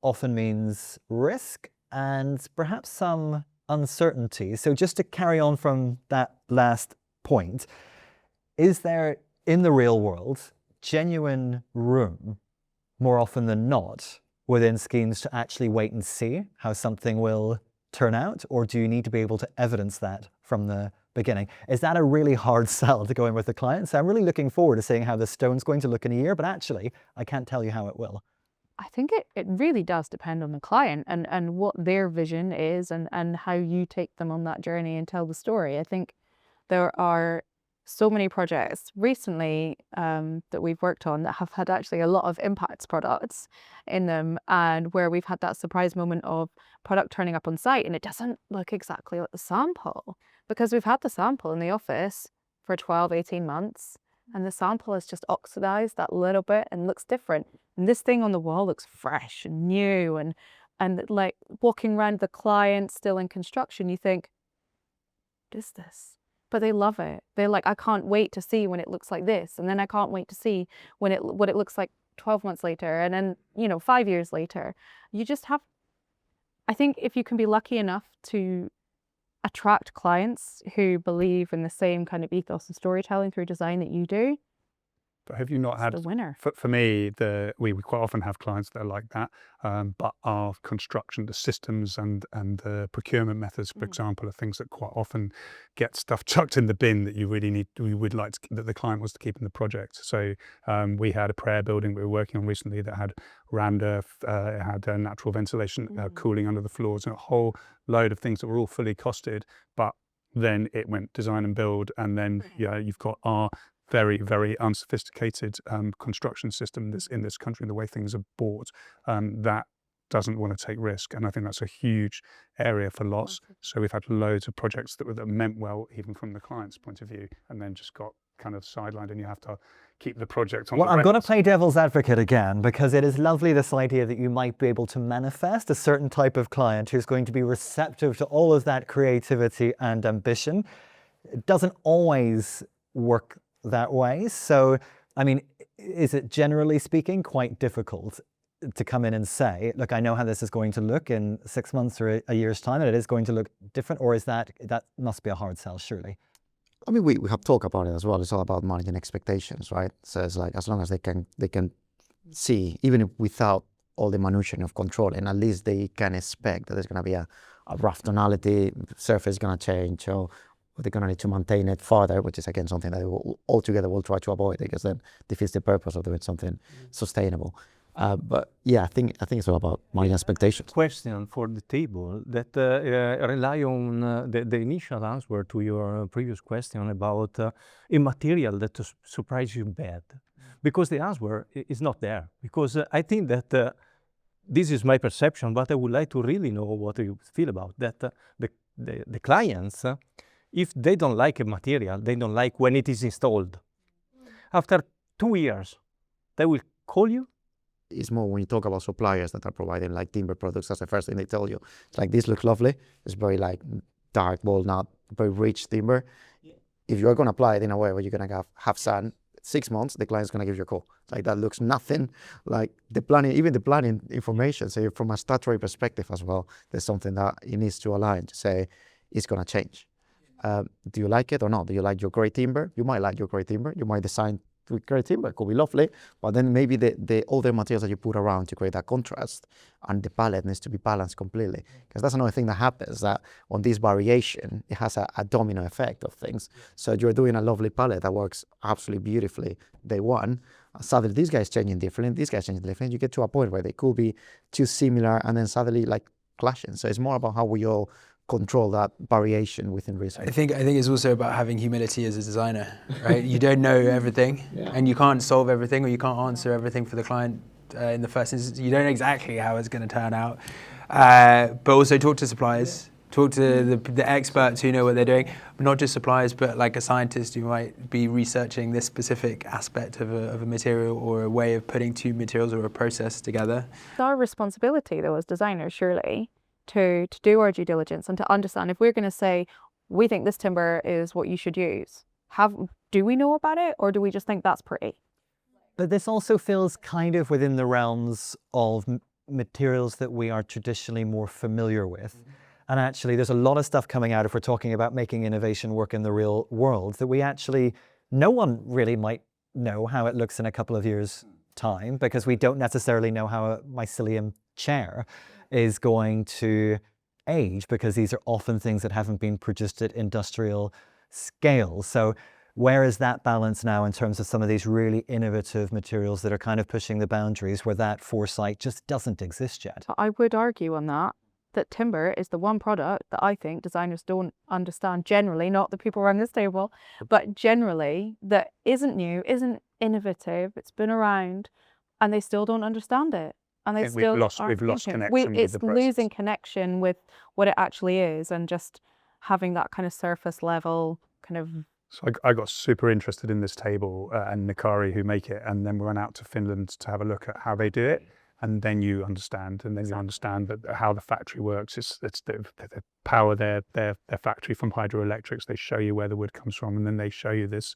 often means risk and perhaps some uncertainty. So just to carry on from that last point, is there in the real world genuine room, more often than not, within schemes to actually wait and see how something will turn out? Or do you need to be able to evidence that from the beginning? Is that a really hard sell to go in with the client? So I'm really looking forward to seeing how the stone's going to look in a year, but actually I can't tell you how it will. I think it really does depend on the client and what their vision is and how you take them on that journey and tell the story. I think there are so many projects recently that we've worked on that have had actually a lot of impacts products in them, and where we've had that surprise moment of product turning up on site and it doesn't look exactly like the sample, because we've had the sample in the office for 12, 18 months and the sample has just oxidized that little bit and looks different. And this thing on the wall looks fresh and new, and like walking around the client still in construction, you think, what is this? But they love it. They're like, I can't wait to see when it looks like this. And then I can't wait to see what it looks like 12 months later. And then, 5 years later. You just have, I think if you can be lucky enough to attract clients who believe in the same kind of ethos of storytelling through design that you do, But have you not had, the winner. For me, we quite often have clients that are like that, but our construction, the systems and the procurement methods, for example, are things that quite often get stuff chucked in the bin that you would like to, that the client wants to keep in the project. So we had a prayer building we were working on recently that had round earth, it had natural ventilation, cooling under the floors, and a whole load of things that were all fully costed, but then it went design and build, and then you've got our very, very unsophisticated construction system that's in this country, and the way things are bought, that doesn't want to take risk. And I think that's a huge area for loss. So we've had loads of projects that meant well, even from the client's point of view, and then just got kind of sidelined, and you have to keep the project on. Well, I'm going to play devil's advocate again, because it is lovely, this idea that you might be able to manifest a certain type of client who's going to be receptive to all of that creativity and ambition. It doesn't always work that way. So, I mean, is it generally speaking quite difficult? to come in and say, look, I know how this is going to look in 6 months or a year's time, and it is going to look different, or is that must be a hard sell, surely? I mean, we have talked about it as well. It's all about managing expectations, right? So it's like, as long as they can see, even if without all the minutiae of controlling, at least they can expect that there's going to be a rough tonality, surface is going to change, or they're going to need to maintain it further, which is again something that they will, altogether will try to avoid, because then defeats the purpose of doing something sustainable. But yeah, I think it's all about managing expectations. Question for the table that rely on the initial answer to your previous question about a material that surprised you bad, because the answer is not there. Because I think that this is my perception, but I would like to really know what you feel about that. The clients, if they don't like a material, they don't like when it is installed. After 2 years, they will call you. It's more when you talk about suppliers that are providing like timber products, that's the first thing they tell you. It's like, this looks lovely. It's very like dark walnut, very rich timber. If you're going to apply it in a way where you're going to have sun, 6 months, the client's going to give you a call. It's like, that looks nothing like the planning, even the planning information. So from a statutory perspective as well, there's something that it needs to align to say it's going to change. Do you like it or not? Do you like your grey timber? You might like your grey timber. You might design with grey timber. It could be lovely, but then maybe the other materials that you put around to create that contrast, and the palette needs to be balanced completely. Because that's another thing that happens, that on this variation, it has a domino effect of things. So you're doing a lovely palette that works absolutely beautifully day one. Suddenly this guy's changing differently, this guy's changing differently. You get to a point where they could be too similar and then suddenly like clashing. So it's more about how we all control that variation within research. I think it's also about having humility as a designer, right? You don't know everything, and you can't solve everything, or you can't answer everything for the client in the first instance. You don't know exactly how it's going to turn out, but also talk to suppliers, talk to the experts who know what they're doing, not just suppliers, but like a scientist who might be researching this specific aspect of a material, or a way of putting two materials or a process together. It's our responsibility though as designers, surely, to do our due diligence and to understand, if we're going to say we think this timber is what you should use, do we know about it, or do we just think that's pretty? But this also feels kind of within the realms of materials that we are traditionally more familiar with. And actually there's a lot of stuff coming out, if we're talking about making innovation work in the real world, that we actually, no one really might know how it looks in a couple of years' time, because we don't necessarily know how a mycelium chair is going to age, because these are often things that haven't been produced at industrial scale. So where is that balance now in terms of some of these really innovative materials that are kind of pushing the boundaries, where that foresight just doesn't exist yet? I would argue on that timber is the one product that I think designers don't understand generally, not the people around this table, but generally, that isn't new, isn't innovative, it's been around, and they still don't understand it. And they still we've lost connection with the process. It's losing connection with what it actually is, and just having that kind of surface level kind of. So I got super interested in this table and Nikari who make it, and then we went out to Finland to have a look at how they do it, and then you understand, you understand that how the factory works. It's they power their factory from hydroelectrics. They show you where the wood comes from, and then they show you this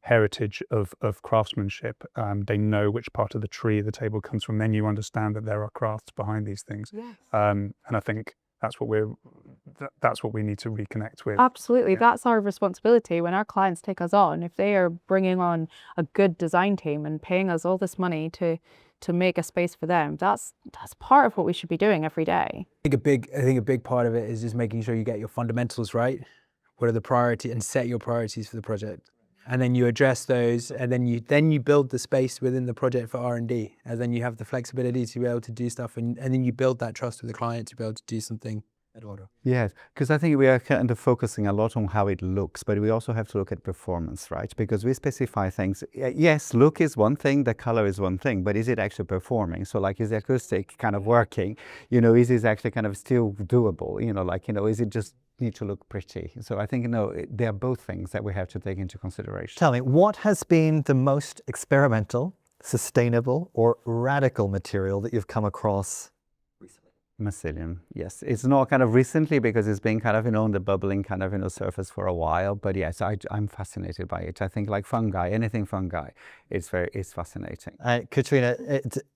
heritage of craftsmanship. They know which part of the tree the table comes from. Then you understand that there are crafts behind these things. Yes. And I think that's what we need to reconnect with. Absolutely. Yeah. That's our responsibility when our clients take us on. If they are bringing on a good design team and paying us all this money to make a space for them, that's part of what we should be doing every day. I think a big part of it is just making sure you get your fundamentals right. What are the priorities, and set your priorities for the project. And then you address those, and then you build the space within the project for R&D, and then you have the flexibility to be able to do stuff, and then you build that trust with the client to be able to do something at order. Yes, because I think we are kind of focusing a lot on how it looks, but we also have to look at performance, right? Because we specify things. Yes, look is one thing, the color is one thing, but is it actually performing? So like, is the acoustic kind of working? You know, is it actually kind of still doable? You know, like, you know, is it just need to look pretty? So I think, you know, they are both things that we have to take into consideration. Tell me, what has been the most experimental, sustainable, or radical material that you've come across recently? Mycelium, yes. It's not kind of recently because it's been kind of, on the bubbling kind of, surface for a while. But yes, I'm fascinated by it. I think like fungi, anything fungi, it's fascinating. Katrina,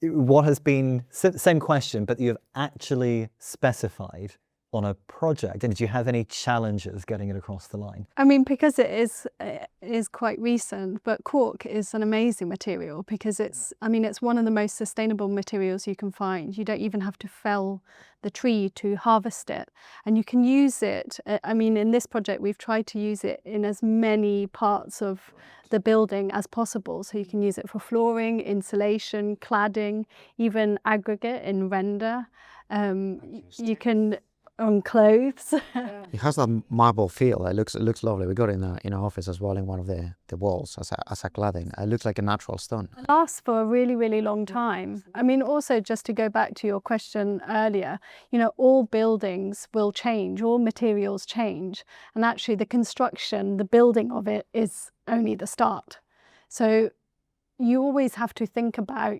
what has been, same question, but you've actually specified on a project, and did you have any challenges getting it across the line? I mean, because it is quite recent, but cork is an amazing material because it's one of the most sustainable materials you can find. You don't even have to fell the tree to harvest it, and you can use it. I mean, in this project, we've tried to use it in as many parts of the building as possible. So you can use it for flooring, insulation, cladding, even aggregate in render. You can on clothes. It has that marble feel. It looks lovely. We got it in our office as well, in one of the walls as a cladding. It looks like a natural stone. It lasts for a really, really long time. I mean, also just to go back to your question earlier, all buildings will change, all materials change, and actually the construction, the building of it is only the start. So you always have to think about,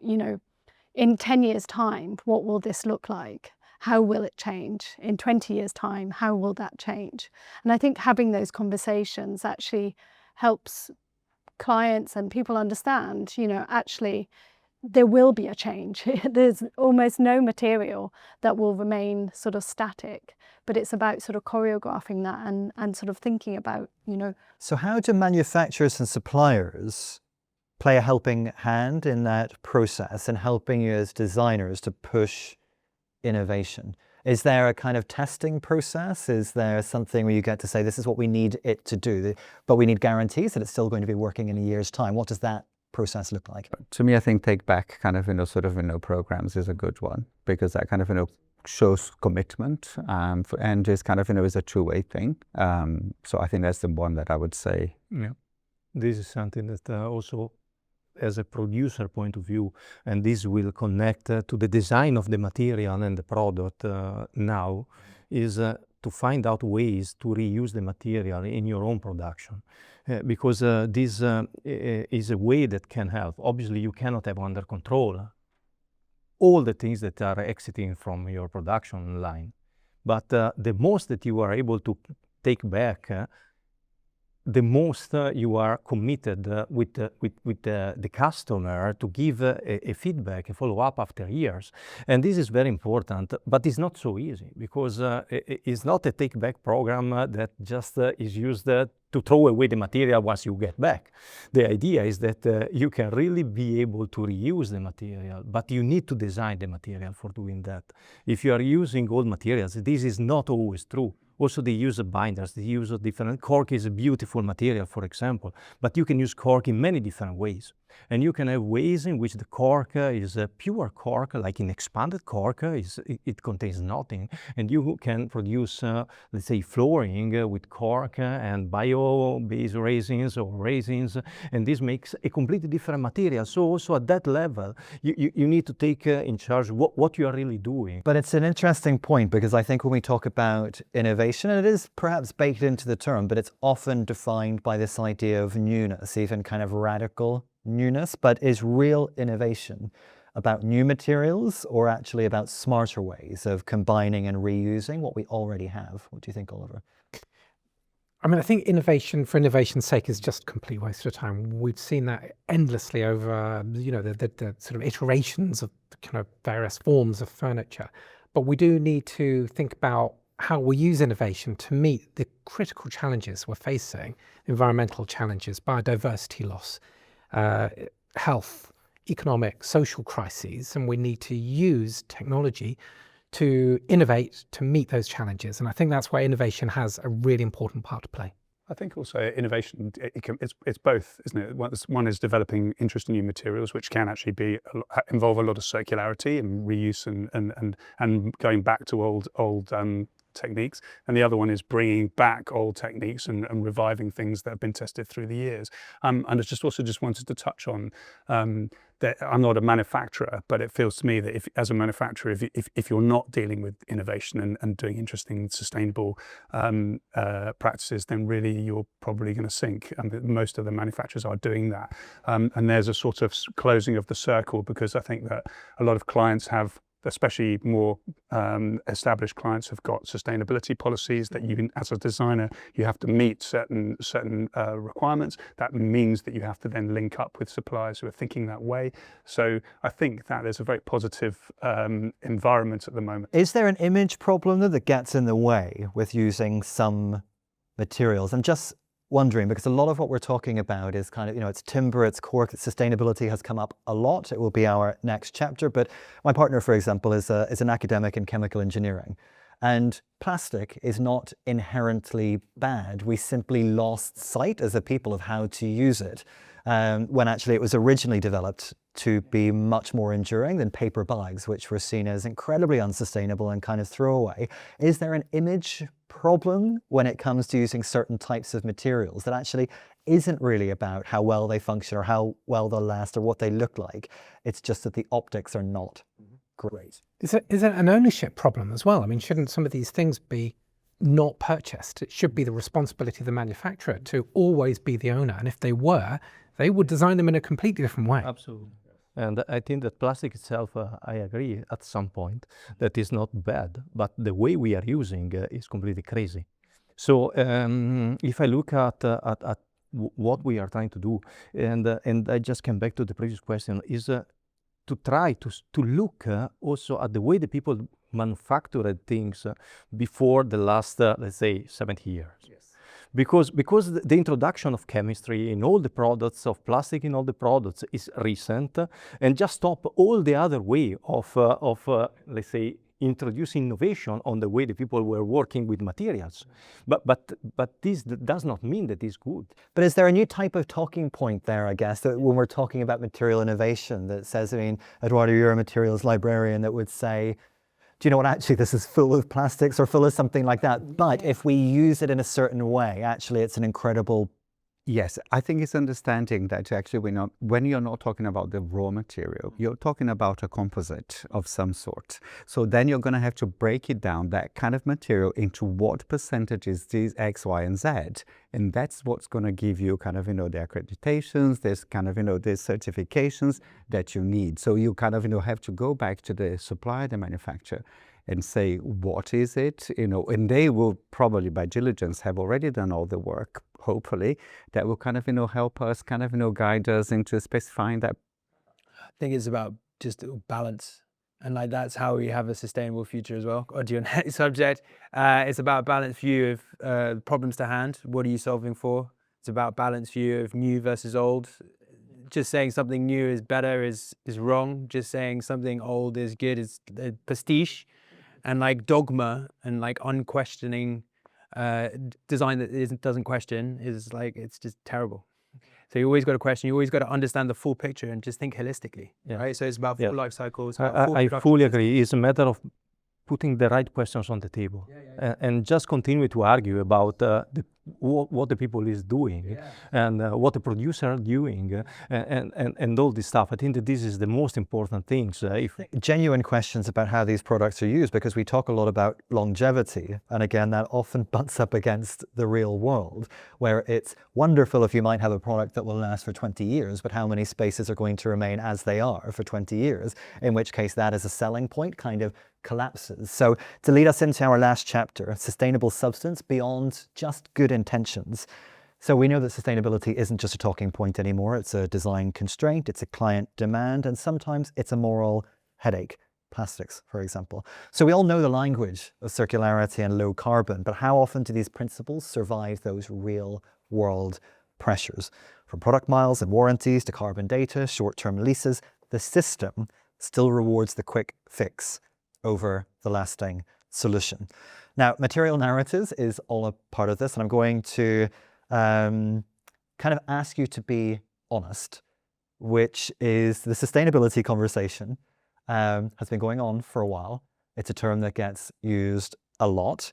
in 10 years' time, what will this look like? How will it change? In 20 years' time, how will that change? And I think having those conversations actually helps clients and people understand, actually there will be a change. There's almost no material that will remain sort of static, but it's about sort of choreographing that and sort of thinking about, So how do manufacturers and suppliers play a helping hand in that process and helping you as designers to push innovation? Is there a kind of testing process? Is there something where you get to say, this is what we need it to do, but we need guarantees that it's still going to be working in a year's time? What does that process look like? To me, I think take back kind of, programs is a good one, because that kind of, shows commitment, and is kind of, is a two-way thing. So I think that's the one that I would say. Yeah, this is something that also, as a producer point of view, and this will connect to the design of the material and the product now, is to find out ways to reuse the material in your own production. Because this is a way that can help. Obviously, you cannot have under control all the things that are exiting from your production line. But the most that you are able to take back, the most you are committed with the customer to give a feedback, a follow-up after years. And this is very important, but it's not so easy, because it's not a take-back program that just is used to throw away the material once you get back. The idea is that you can really be able to reuse the material, but you need to design the material for doing that. If you are using old materials, this is not always true. Also, the use of binders, the use of different... Cork is a beautiful material, for example, but you can use cork in many different ways. And you can have ways in which the cork is a pure cork, like in expanded cork, it contains nothing. And you can produce, let's say, flooring with cork and bio-based resins or resins, and this makes a completely different material. So also at that level, you need to take in charge what you are really doing. But it's an interesting point, because I think when we talk about innovation, and it is perhaps baked into the term, but it's often defined by this idea of newness, even kind of radical newness. But is real innovation about new materials, or actually about smarter ways of combining and reusing what we already have? What do you think, Oliver? I mean, I think innovation for innovation's sake is just a complete waste of time. We've seen that endlessly over, the sort of iterations of kind of various forms of furniture. But we do need to think about how we use innovation to meet the critical challenges we're facing: environmental challenges, biodiversity loss, health, economic, social crises, and we need to use technology to innovate to meet those challenges. And I think that's where innovation has a really important part to play. I think also innovation, it's both, isn't it? One is developing interesting new materials, which can actually involve a lot of circularity and reuse and going back to old techniques, and the other one is bringing back old techniques and reviving things that have been tested through the years. And I just wanted to touch on that I'm not a manufacturer, but it feels to me that as a manufacturer, if you're not dealing with innovation and doing interesting, sustainable practices, then really you're probably going to sink. And most of the manufacturers are doing that. And there's a sort of closing of the circle, because I think that a lot of clients have especially more established clients have got sustainability policies that you, as a designer, you have to meet certain requirements. That means that you have to then link up with suppliers who are thinking that way. So I think that there's a very positive environment at the moment. Is there an image problem that gets in the way with using some materials? I'm just wondering, because a lot of what we're talking about is kind of, it's timber, it's cork, sustainability has come up a lot. It will be our next chapter. But my partner, for example, is an academic in chemical engineering. And plastic is not inherently bad. We simply lost sight as a people of how to use it, when actually it was originally developed to be much more enduring than paper bags, which were seen as incredibly unsustainable and kind of throwaway. Is there an image problem when it comes to using certain types of materials that actually isn't really about how well they function or how well they'll last or what they look like? It's just that the optics are not great. Is it an ownership problem as well? I mean, shouldn't some of these things be not purchased? It should be the responsibility of the manufacturer to always be the owner. And if they were, they would design them in a completely different way. Absolutely. And I think that plastic itself, I agree at some point, that is not bad, but the way we are using is completely crazy. So if I look at what we are trying to do, and I just came back to the previous question, is to try to look also at the way the people manufactured things before the last, let's say, 70 years. Yes. Because the introduction of chemistry in all the products, of plastic in all the products, is recent, and just stop all the other way of let's say, introducing innovation on the way the people were working with materials. But this does not mean that it's good. But is there a new type of talking point there, I guess, that when we're talking about material innovation that says, I mean, Eduardo, you're a materials librarian, that would say, do you know what, actually this is full of plastics or full of something like that, but if we use it in a certain way, actually it's an incredible... Yes, I think it's understanding that actually when you're not talking about the raw material, you're talking about a composite of some sort. So then you're going to have to break it down, that kind of material, into what percentages these X, Y, and Z. And that's what's going to give you kind of, the accreditations, there's kind of, the certifications that you need. So you kind of, have to go back to the supplier, the manufacturer, and say, what is it? And they will probably by diligence have already done all the work, hopefully, that will kind of, help us kind of, guide us into specifying that. I think it's about just balance. And like, that's how we have a sustainable future as well. On to your next subject. It's about a balanced view of problems to hand. What are you solving for? It's about balanced view of new versus old. Just saying something new is better is wrong. Just saying something old is good is pastiche. And like dogma and like unquestioning design that doesn't question is like, it's just terrible. So you always got to question, you always got to understand the full picture and just think holistically, right? So it's about full life cycles. I fully agree. It's a matter of putting the right questions on the table and just continue to argue about what the people is doing and what the producer are doing and all this stuff. I think that this is the most important things. Genuine questions about how these products are used, because we talk a lot about longevity, and again that often butts up against the real world, where it's wonderful if you might have a product that will last for 20 years, but how many spaces are going to remain as they are for 20 years, in which case that is a selling point kind of collapses. So to lead us into our last chapter, sustainable substance beyond just good intentions. So we know that sustainability isn't just a talking point anymore. It's a design constraint, it's a client demand, and sometimes it's a moral headache. Plastics, for example. So we all know the language of circularity and low carbon, but how often do these principles survive those real world pressures? From product miles and warranties to carbon data, short-term leases, the system still rewards the quick fix over the lasting solution. Now, material narratives is all a part of this, and I'm going to kind of ask you to be honest, which is the sustainability conversation has been going on for a while. It's a term that gets used a lot.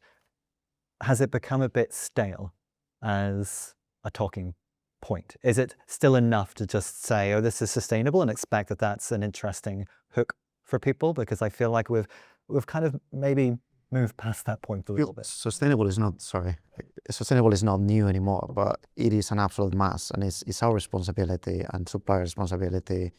Has it become a bit stale as a talking point? Is it still enough to just say, oh, this is sustainable, and expect that that's an interesting hook for people? Because I feel like we've kind of maybe moved past that point a little bit. Sustainable is not new anymore, but it is an absolute must, and it's our responsibility and supplier responsibility,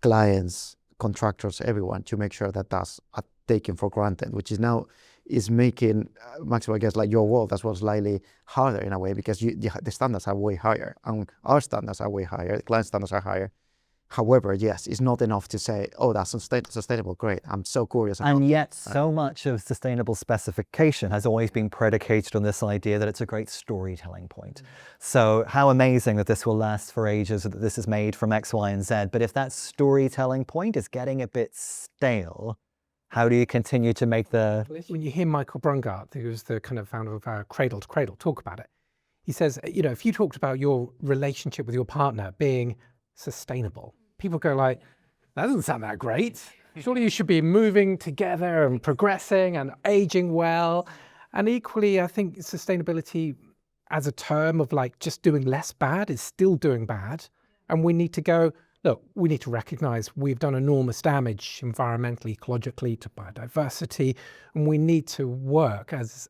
clients, contractors, everyone, to make sure that that's taken for granted, which is now is making Maximo, I guess, like your world as well slightly harder in a way, because the standards are way higher, and our standards are way higher, the client standards are higher. However, yes, it's not enough to say, oh, that's sustainable, great. I'm so curious. And yet so much of sustainable specification has always been predicated on this idea that it's a great storytelling point. So how amazing that this will last for ages, that this is made from X, Y, and Z. But if that storytelling point is getting a bit stale, how do you continue to make the... When you hear Michael Brungart, who's the kind of founder of Cradle to Cradle, talk about it, he says, you know, if you talked about your relationship with your partner being sustainable, people go like, that doesn't sound that great. Surely you should be moving together and progressing and aging well. And equally, I think sustainability as a term of like just doing less bad is still doing bad. And we need to go, look, we need to recognize we've done enormous damage environmentally, ecologically, to biodiversity. And we need to work as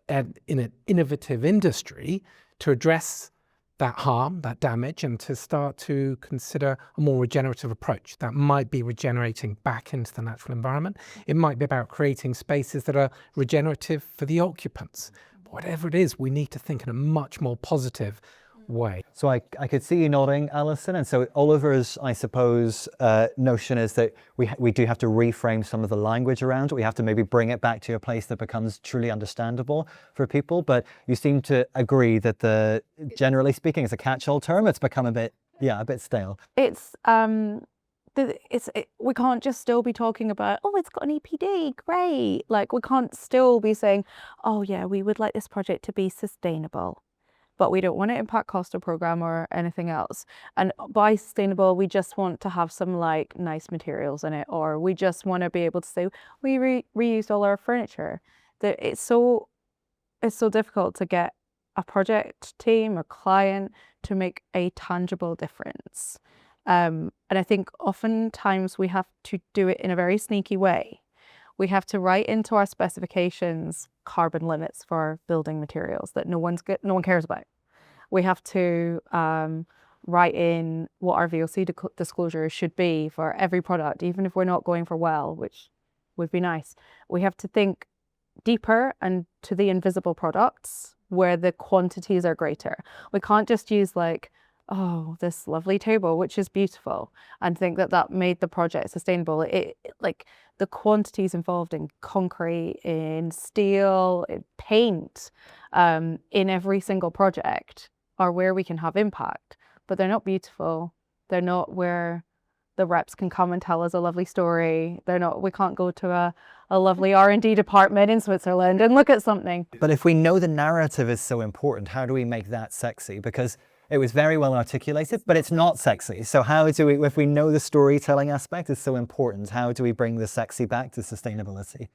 in an innovative industry to address that harm, that damage, and to start to consider a more regenerative approach that might be regenerating back into the natural environment. It might be about creating spaces that are regenerative for the occupants. Whatever it is, we need to think in a much more positive way. So I could see you nodding, Alison. And so Oliver's, I suppose, notion is that we do have to reframe some of the language around it. We have to maybe bring it back to a place that becomes truly understandable for people. But you seem to agree that generally speaking, it's a catch-all term. It's become a bit stale. It's we can't just still be talking about, oh, it's got an EPD, great. Like, we can't still be saying, oh yeah, we would like this project to be sustainable, but we don't want to impact cost or program or anything else. And by sustainable, we just want to have some like nice materials in it, or we just want to be able to say we reused all our furniture. It's so difficult to get a project team or client to make a tangible difference. And I think oftentimes we have to do it in a very sneaky way. We have to write into our specifications carbon limits for building materials that no one cares about. We have to write in what our VOC disclosure should be for every product, even if we're not going for well, which would be nice. We have to think deeper and to the invisible products where the quantities are greater. We can't just use like, oh, this lovely table, which is beautiful, and think that made the project sustainable. Like the quantities involved in concrete, in steel, in paint, in every single project are where we can have impact, but they're not beautiful. They're not where the reps can come and tell us a lovely story. We can't go to a lovely R&D department in Switzerland and look at something. But if we know the narrative is so important, how do we make that sexy? Because it was very well articulated, but it's not sexy. So how do we, if we know the storytelling aspect is so important, how do we bring the sexy back to sustainability?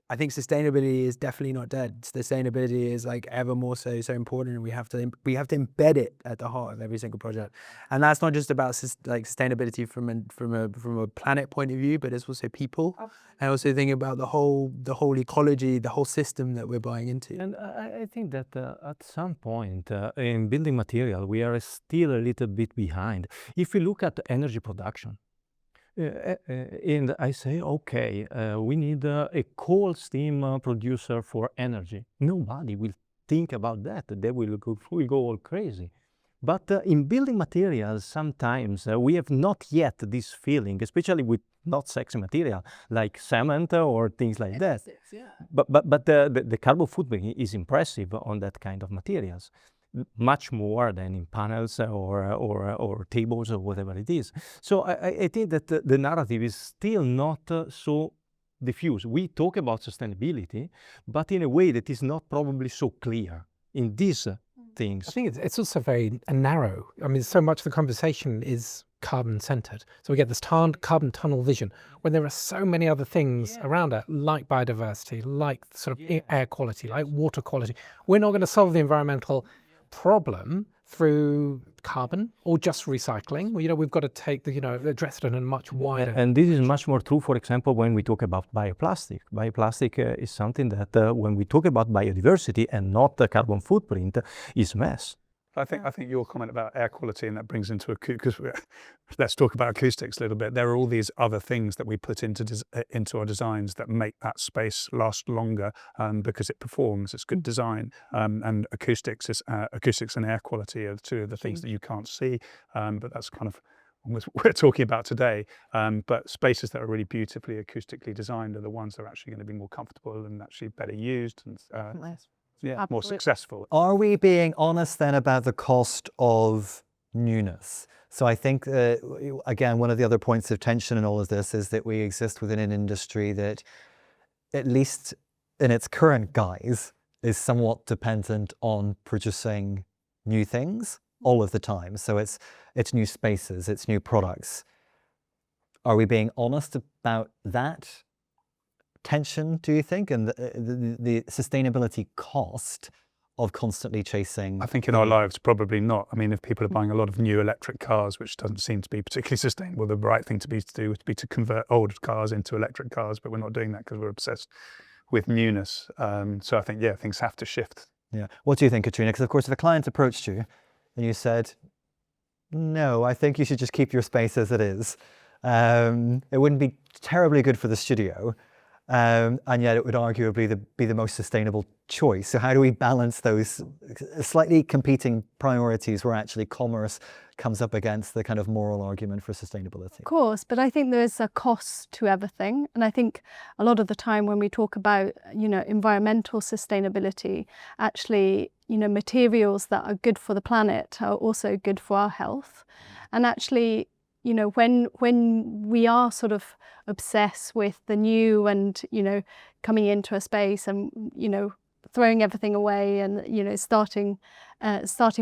I think sustainability is definitely not dead. Sustainability is like ever more so important, and we have to embed it at the heart of every single project. And that's not just about like sustainability from a planet point of view, but it's also people. And also thinking about the whole ecology, the whole system that we're buying into. And I think that at some point in building material, we are still a little bit behind. If you look at energy production, and I say, okay, we need a coal steam producer for energy. Nobody will think about that. They will go all crazy. But in building materials, sometimes we have not yet this feeling, especially with not sexy material like cement or things like that. Yeah. But the carbon footprint is impressive on that kind of materials. Much more than in panels or tables or whatever it is. So I think that the narrative is still not so diffuse. We talk about sustainability, but in a way that is not probably so clear in these things. I think it's also very narrow. I mean, so much of the conversation is carbon-centered. So we get this carbon tunnel vision when there are so many other things around it, like biodiversity, like sort of air quality, like water quality. We're not going to solve the environmental problem through carbon or just recycling. Well, we've got to address it in a much wider. And this is much more true, for example, when we talk about bioplastic. Bioplastic is something that when we talk about biodiversity and not the carbon footprint is mess. I think your comment about air quality, and that brings into because let's talk about acoustics a little bit. There are all these other things that we put into our designs that make that space last longer because it performs. It's good design, and acoustics and air quality are two of the things that you can't see, but that's kind of what we're talking about today. But spaces that are really beautifully acoustically designed are the ones that are actually going to be more comfortable and actually better used and more successful. Are we being honest then about the cost of newness? So I think, again, one of the other points of tension in all of this is that we exist within an industry that, at least in its current guise, is somewhat dependent on producing new things all of the time. So it's new spaces, it's new products. Are we being honest about that tension, do you think, and the sustainability cost of constantly chasing? I think in our lives, probably not. I mean, if people are buying a lot of new electric cars, which doesn't seem to be particularly sustainable, the right thing to do would be to convert old cars into electric cars, but we're not doing that because we're obsessed with newness. So I think, things have to shift. Yeah. What do you think, Katrina? Because of course, if a client approached you and you said, no, I think you should just keep your space as it is, it wouldn't be terribly good for the studio. And yet it would arguably be the most sustainable choice. So how do we balance those slightly competing priorities where actually commerce comes up against the kind of moral argument for sustainability? Of course, but I think there's a cost to everything. And I think a lot of the time when we talk about, environmental sustainability, actually, materials that are good for the planet are also good for our health. And actually, when we are sort of obsessed with the new and, coming into a space and, throwing everything away and, starting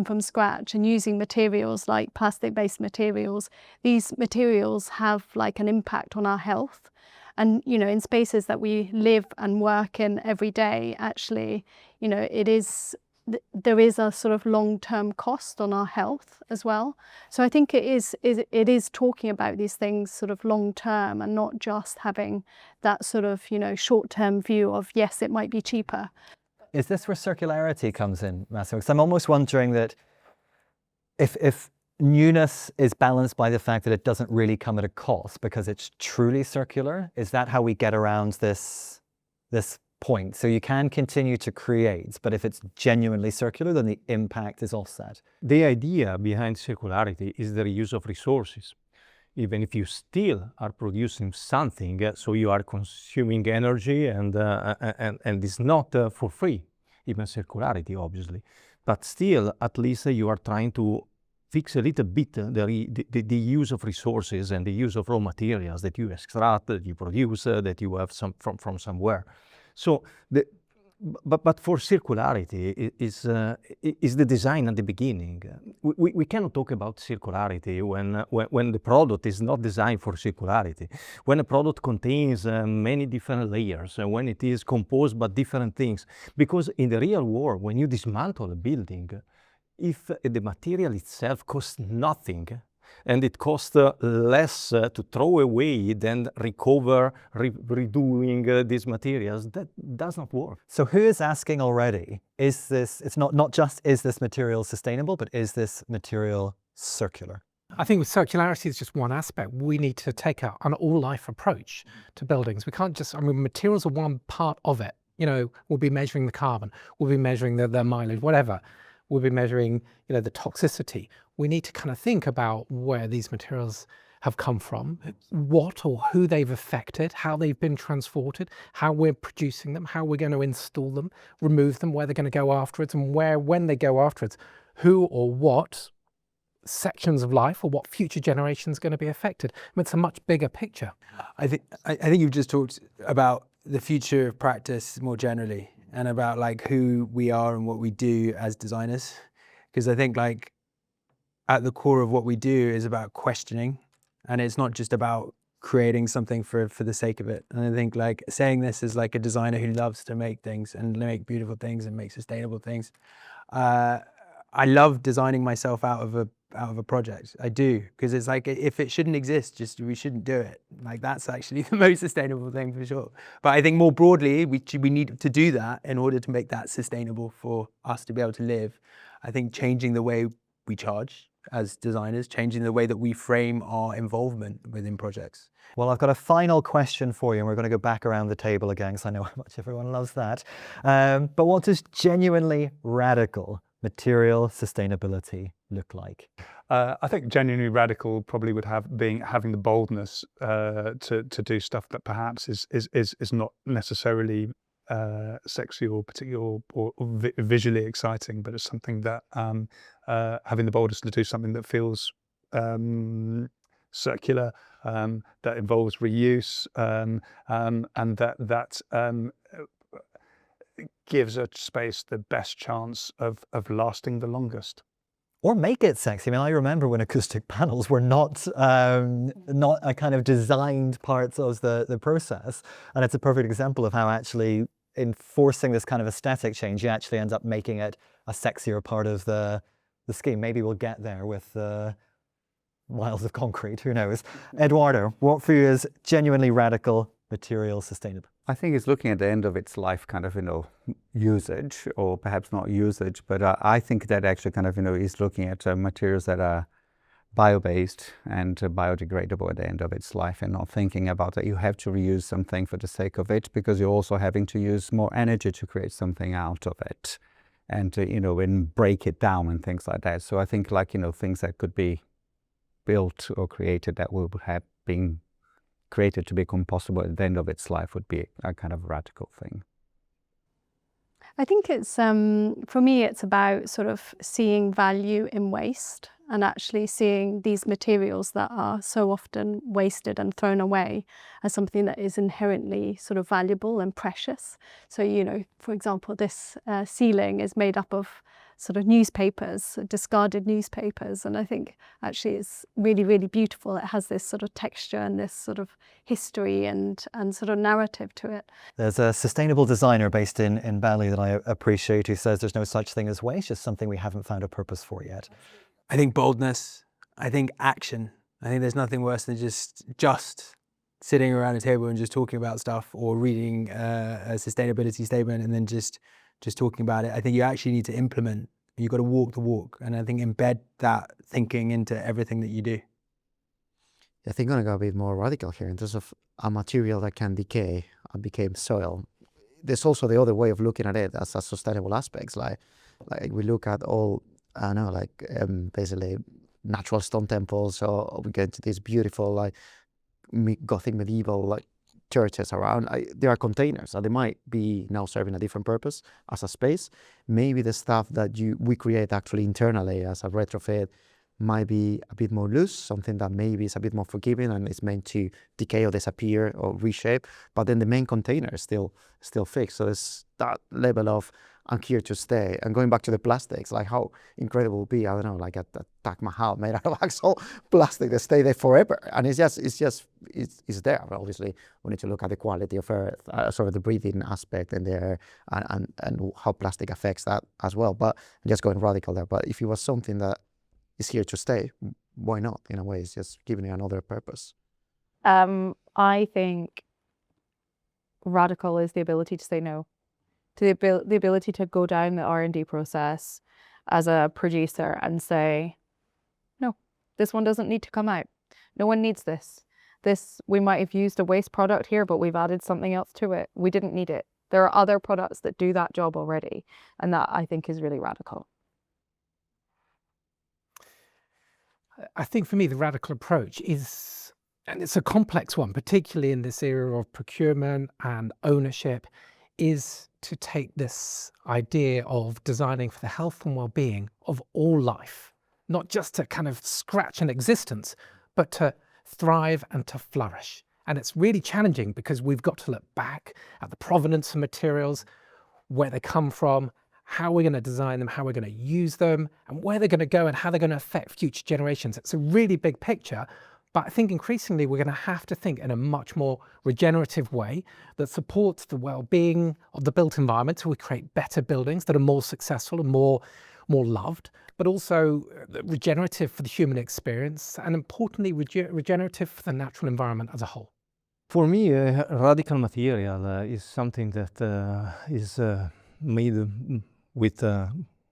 from scratch and using materials like plastic-based materials, these materials have like an impact on our health. And, in spaces that we live and work in every day, actually, there is a sort of long-term cost on our health as well. So I think it is talking about these things sort of long-term and not just having that sort of, short-term view of, yes, it might be cheaper. Is this where circularity comes in, Massimo? Because I'm almost wondering that if newness is balanced by the fact that it doesn't really come at a cost because it's truly circular, is that how we get around this point? So you can continue to create, but if it's genuinely circular, then the impact is offset. The idea behind circularity is the reuse of resources. Even if you still are producing something, so you are consuming energy and it's not for free, even circularity, obviously. But still, at least you are trying to fix a little bit the use of resources and the use of raw materials that you extract, that you produce, that you have from somewhere. So, but for circularity is the design at the beginning. We cannot talk about circularity when the product is not designed for circularity. When a product contains many different layers, when it is composed by different things. Because in the real world, when you dismantle a building, if the material itself costs nothing, and it costs less to throw away than recover, redoing these materials, that does not work. So who is asking already, is this, it's not just is this material sustainable, but is this material circular? I think with circularity is just one aspect. We need to take an all-life approach to buildings. We can't just, materials are one part of it. We'll be measuring the carbon, we'll be measuring the mileage, whatever. We'll be measuring, the toxicity. We need to kind of think about where these materials have come from, what or who they've affected, how they've been transported, how we're producing them, how we're going to install them, remove them, where they're going to go afterwards, and when they go afterwards, who or what sections of life or what future generations are going to be affected. It's a much bigger picture. I think you've just talked about the future of practice more generally, and about like who we are and what we do as designers. Because I think like at the core of what we do is about questioning, and it's not just about creating something for the sake of it. And I think like saying this as like a designer who loves to make things and make beautiful things and make sustainable things. I love designing myself out of a project. I do, because it's like if it shouldn't exist, we shouldn't do it. Like that's actually the most sustainable thing for sure. But I think more broadly, we need to do that in order to make that sustainable for us to be able to live. I think changing the way we charge as designers, changing the way that we frame our involvement within projects. Well, I've got a final question for you, and we're going to go back around the table again, because I know how much everyone loves that. But what does genuinely radical material sustainability look like? I think genuinely radical probably would having the boldness to do stuff that perhaps is not necessarily sexy or particular or visually exciting, but it's something that having the boldness to do something that feels circular, that involves reuse, and that gives a space the best chance of lasting the longest. Or make it sexy. I mean, I remember when acoustic panels were not a kind of designed parts of the process, and it's a perfect example of how actually enforcing this kind of aesthetic change, you actually end up making it a sexier part of the scheme. Maybe we'll get there with miles of concrete, who knows. Eduardo, what for you is genuinely radical material sustainable? I think it's looking at the end of its life kind of, usage, or perhaps not usage, but I think that actually kind of, is looking at materials that are bio-based and biodegradable at the end of its life, and not thinking about that you have to reuse something for the sake of it, because you're also having to use more energy to create something out of it, and and break it down and things like that. So I think things that could be built or created that will have been created to be compostable at the end of its life would be a kind of radical thing. I think it's, for me, it's about sort of seeing value in waste, and actually seeing these materials that are so often wasted and thrown away as something that is inherently sort of valuable and precious. So, for example, this ceiling is made up of sort of newspapers, discarded newspapers, and I think actually it's really, really beautiful. It has this sort of texture and this sort of history and sort of narrative to it. There's a sustainable designer based in Bali that I appreciate, who says there's no such thing as waste, just something we haven't found a purpose for yet. I think boldness, I think action. I think there's nothing worse than just sitting around a table and just talking about stuff, or reading a sustainability statement and then just talking about it. I think you actually need to implement. You've got to walk the walk, and I think embed that thinking into everything that you do. I think I'm going to go a bit more radical here in terms of a material that can decay and become soil. There's also the other way of looking at it as a sustainable aspects, like we look at all, I don't know, basically natural stone temples, or we get to these beautiful Gothic medieval churches around. There are containers, and they might be now serving a different purpose as a space. Maybe the stuff that we create actually internally as a retrofit might be a bit more loose, something that maybe is a bit more forgiving and is meant to decay or disappear or reshape, but then the main container is still fixed. So there's that level of I'm here to stay. And going back to the plastics, like how incredible it would be, I don't know, like a Taj Mahal made out of actual plastic that stay there forever. And it's there. Obviously, we need to look at the quality of earth, sort of the breathing aspect in there, and how plastic affects that as well. But I'm just going radical there. But if it was something that is here to stay, why not? In a way, it's just giving it another purpose. I think radical is the ability to say no, to the ability to go down the R&D process as a producer and say, no, this one doesn't need to come out. No one needs this. We might have used a waste product here, but we've added something else to it. We didn't need it. There are other products that do that job already. And that, I think, is really radical. I think for me, the radical approach is, and it's a complex one, particularly in this era of procurement and ownership, is to take this idea of designing for the health and well-being of all life, not just to kind of scratch an existence, but to thrive and to flourish. And it's really challenging because we've got to look back at the provenance of materials, where they come from, how we're going to design them, how we're going to use them, and where they're going to go and how they're going to affect future generations. It's a really big picture, but I think increasingly we're going to have to think in a much more regenerative way that supports the well-being of the built environment, so we create better buildings that are more successful and more loved, but also regenerative for the human experience, and importantly regenerative for the natural environment as a whole. For me, radical material is something that is made with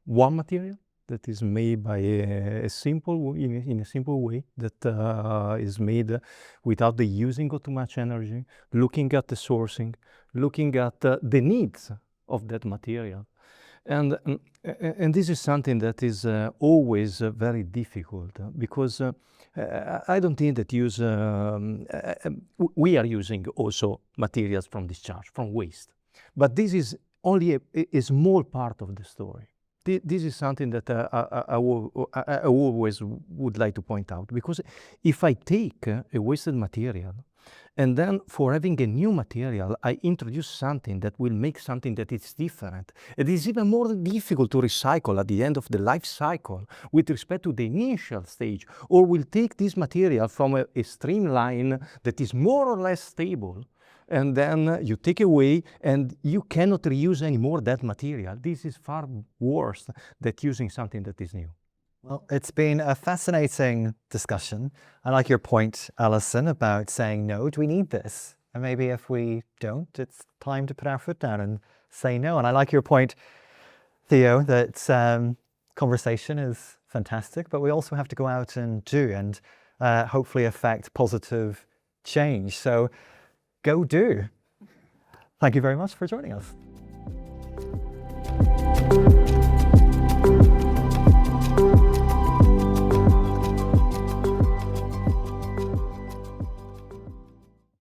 one material, that is made by a simple, in a simple way, that is made without the using of too much energy, looking at the sourcing, looking at the needs of that material. And this is something that is always very difficult, because I don't think that we are using also materials from discharge, from waste. But this is only a small part of the story. This is something that I always would like to point out, because if I take a wasted material and then for having a new material, I introduce something that will make something that is different. It is even more difficult to recycle at the end of the life cycle with respect to the initial stage, or will take this material from a streamline that is more or less stable, and then you take away and you cannot reuse anymore that material. This is far worse than using something that is new. Well, it's been a fascinating discussion. I like your point, Alison, about saying, no, do we need this? And maybe if we don't, it's time to put our foot down and say no. And I like your point, Theo, that conversation is fantastic, but we also have to go out and do and hopefully affect positive change. So go do. Thank you very much for joining us.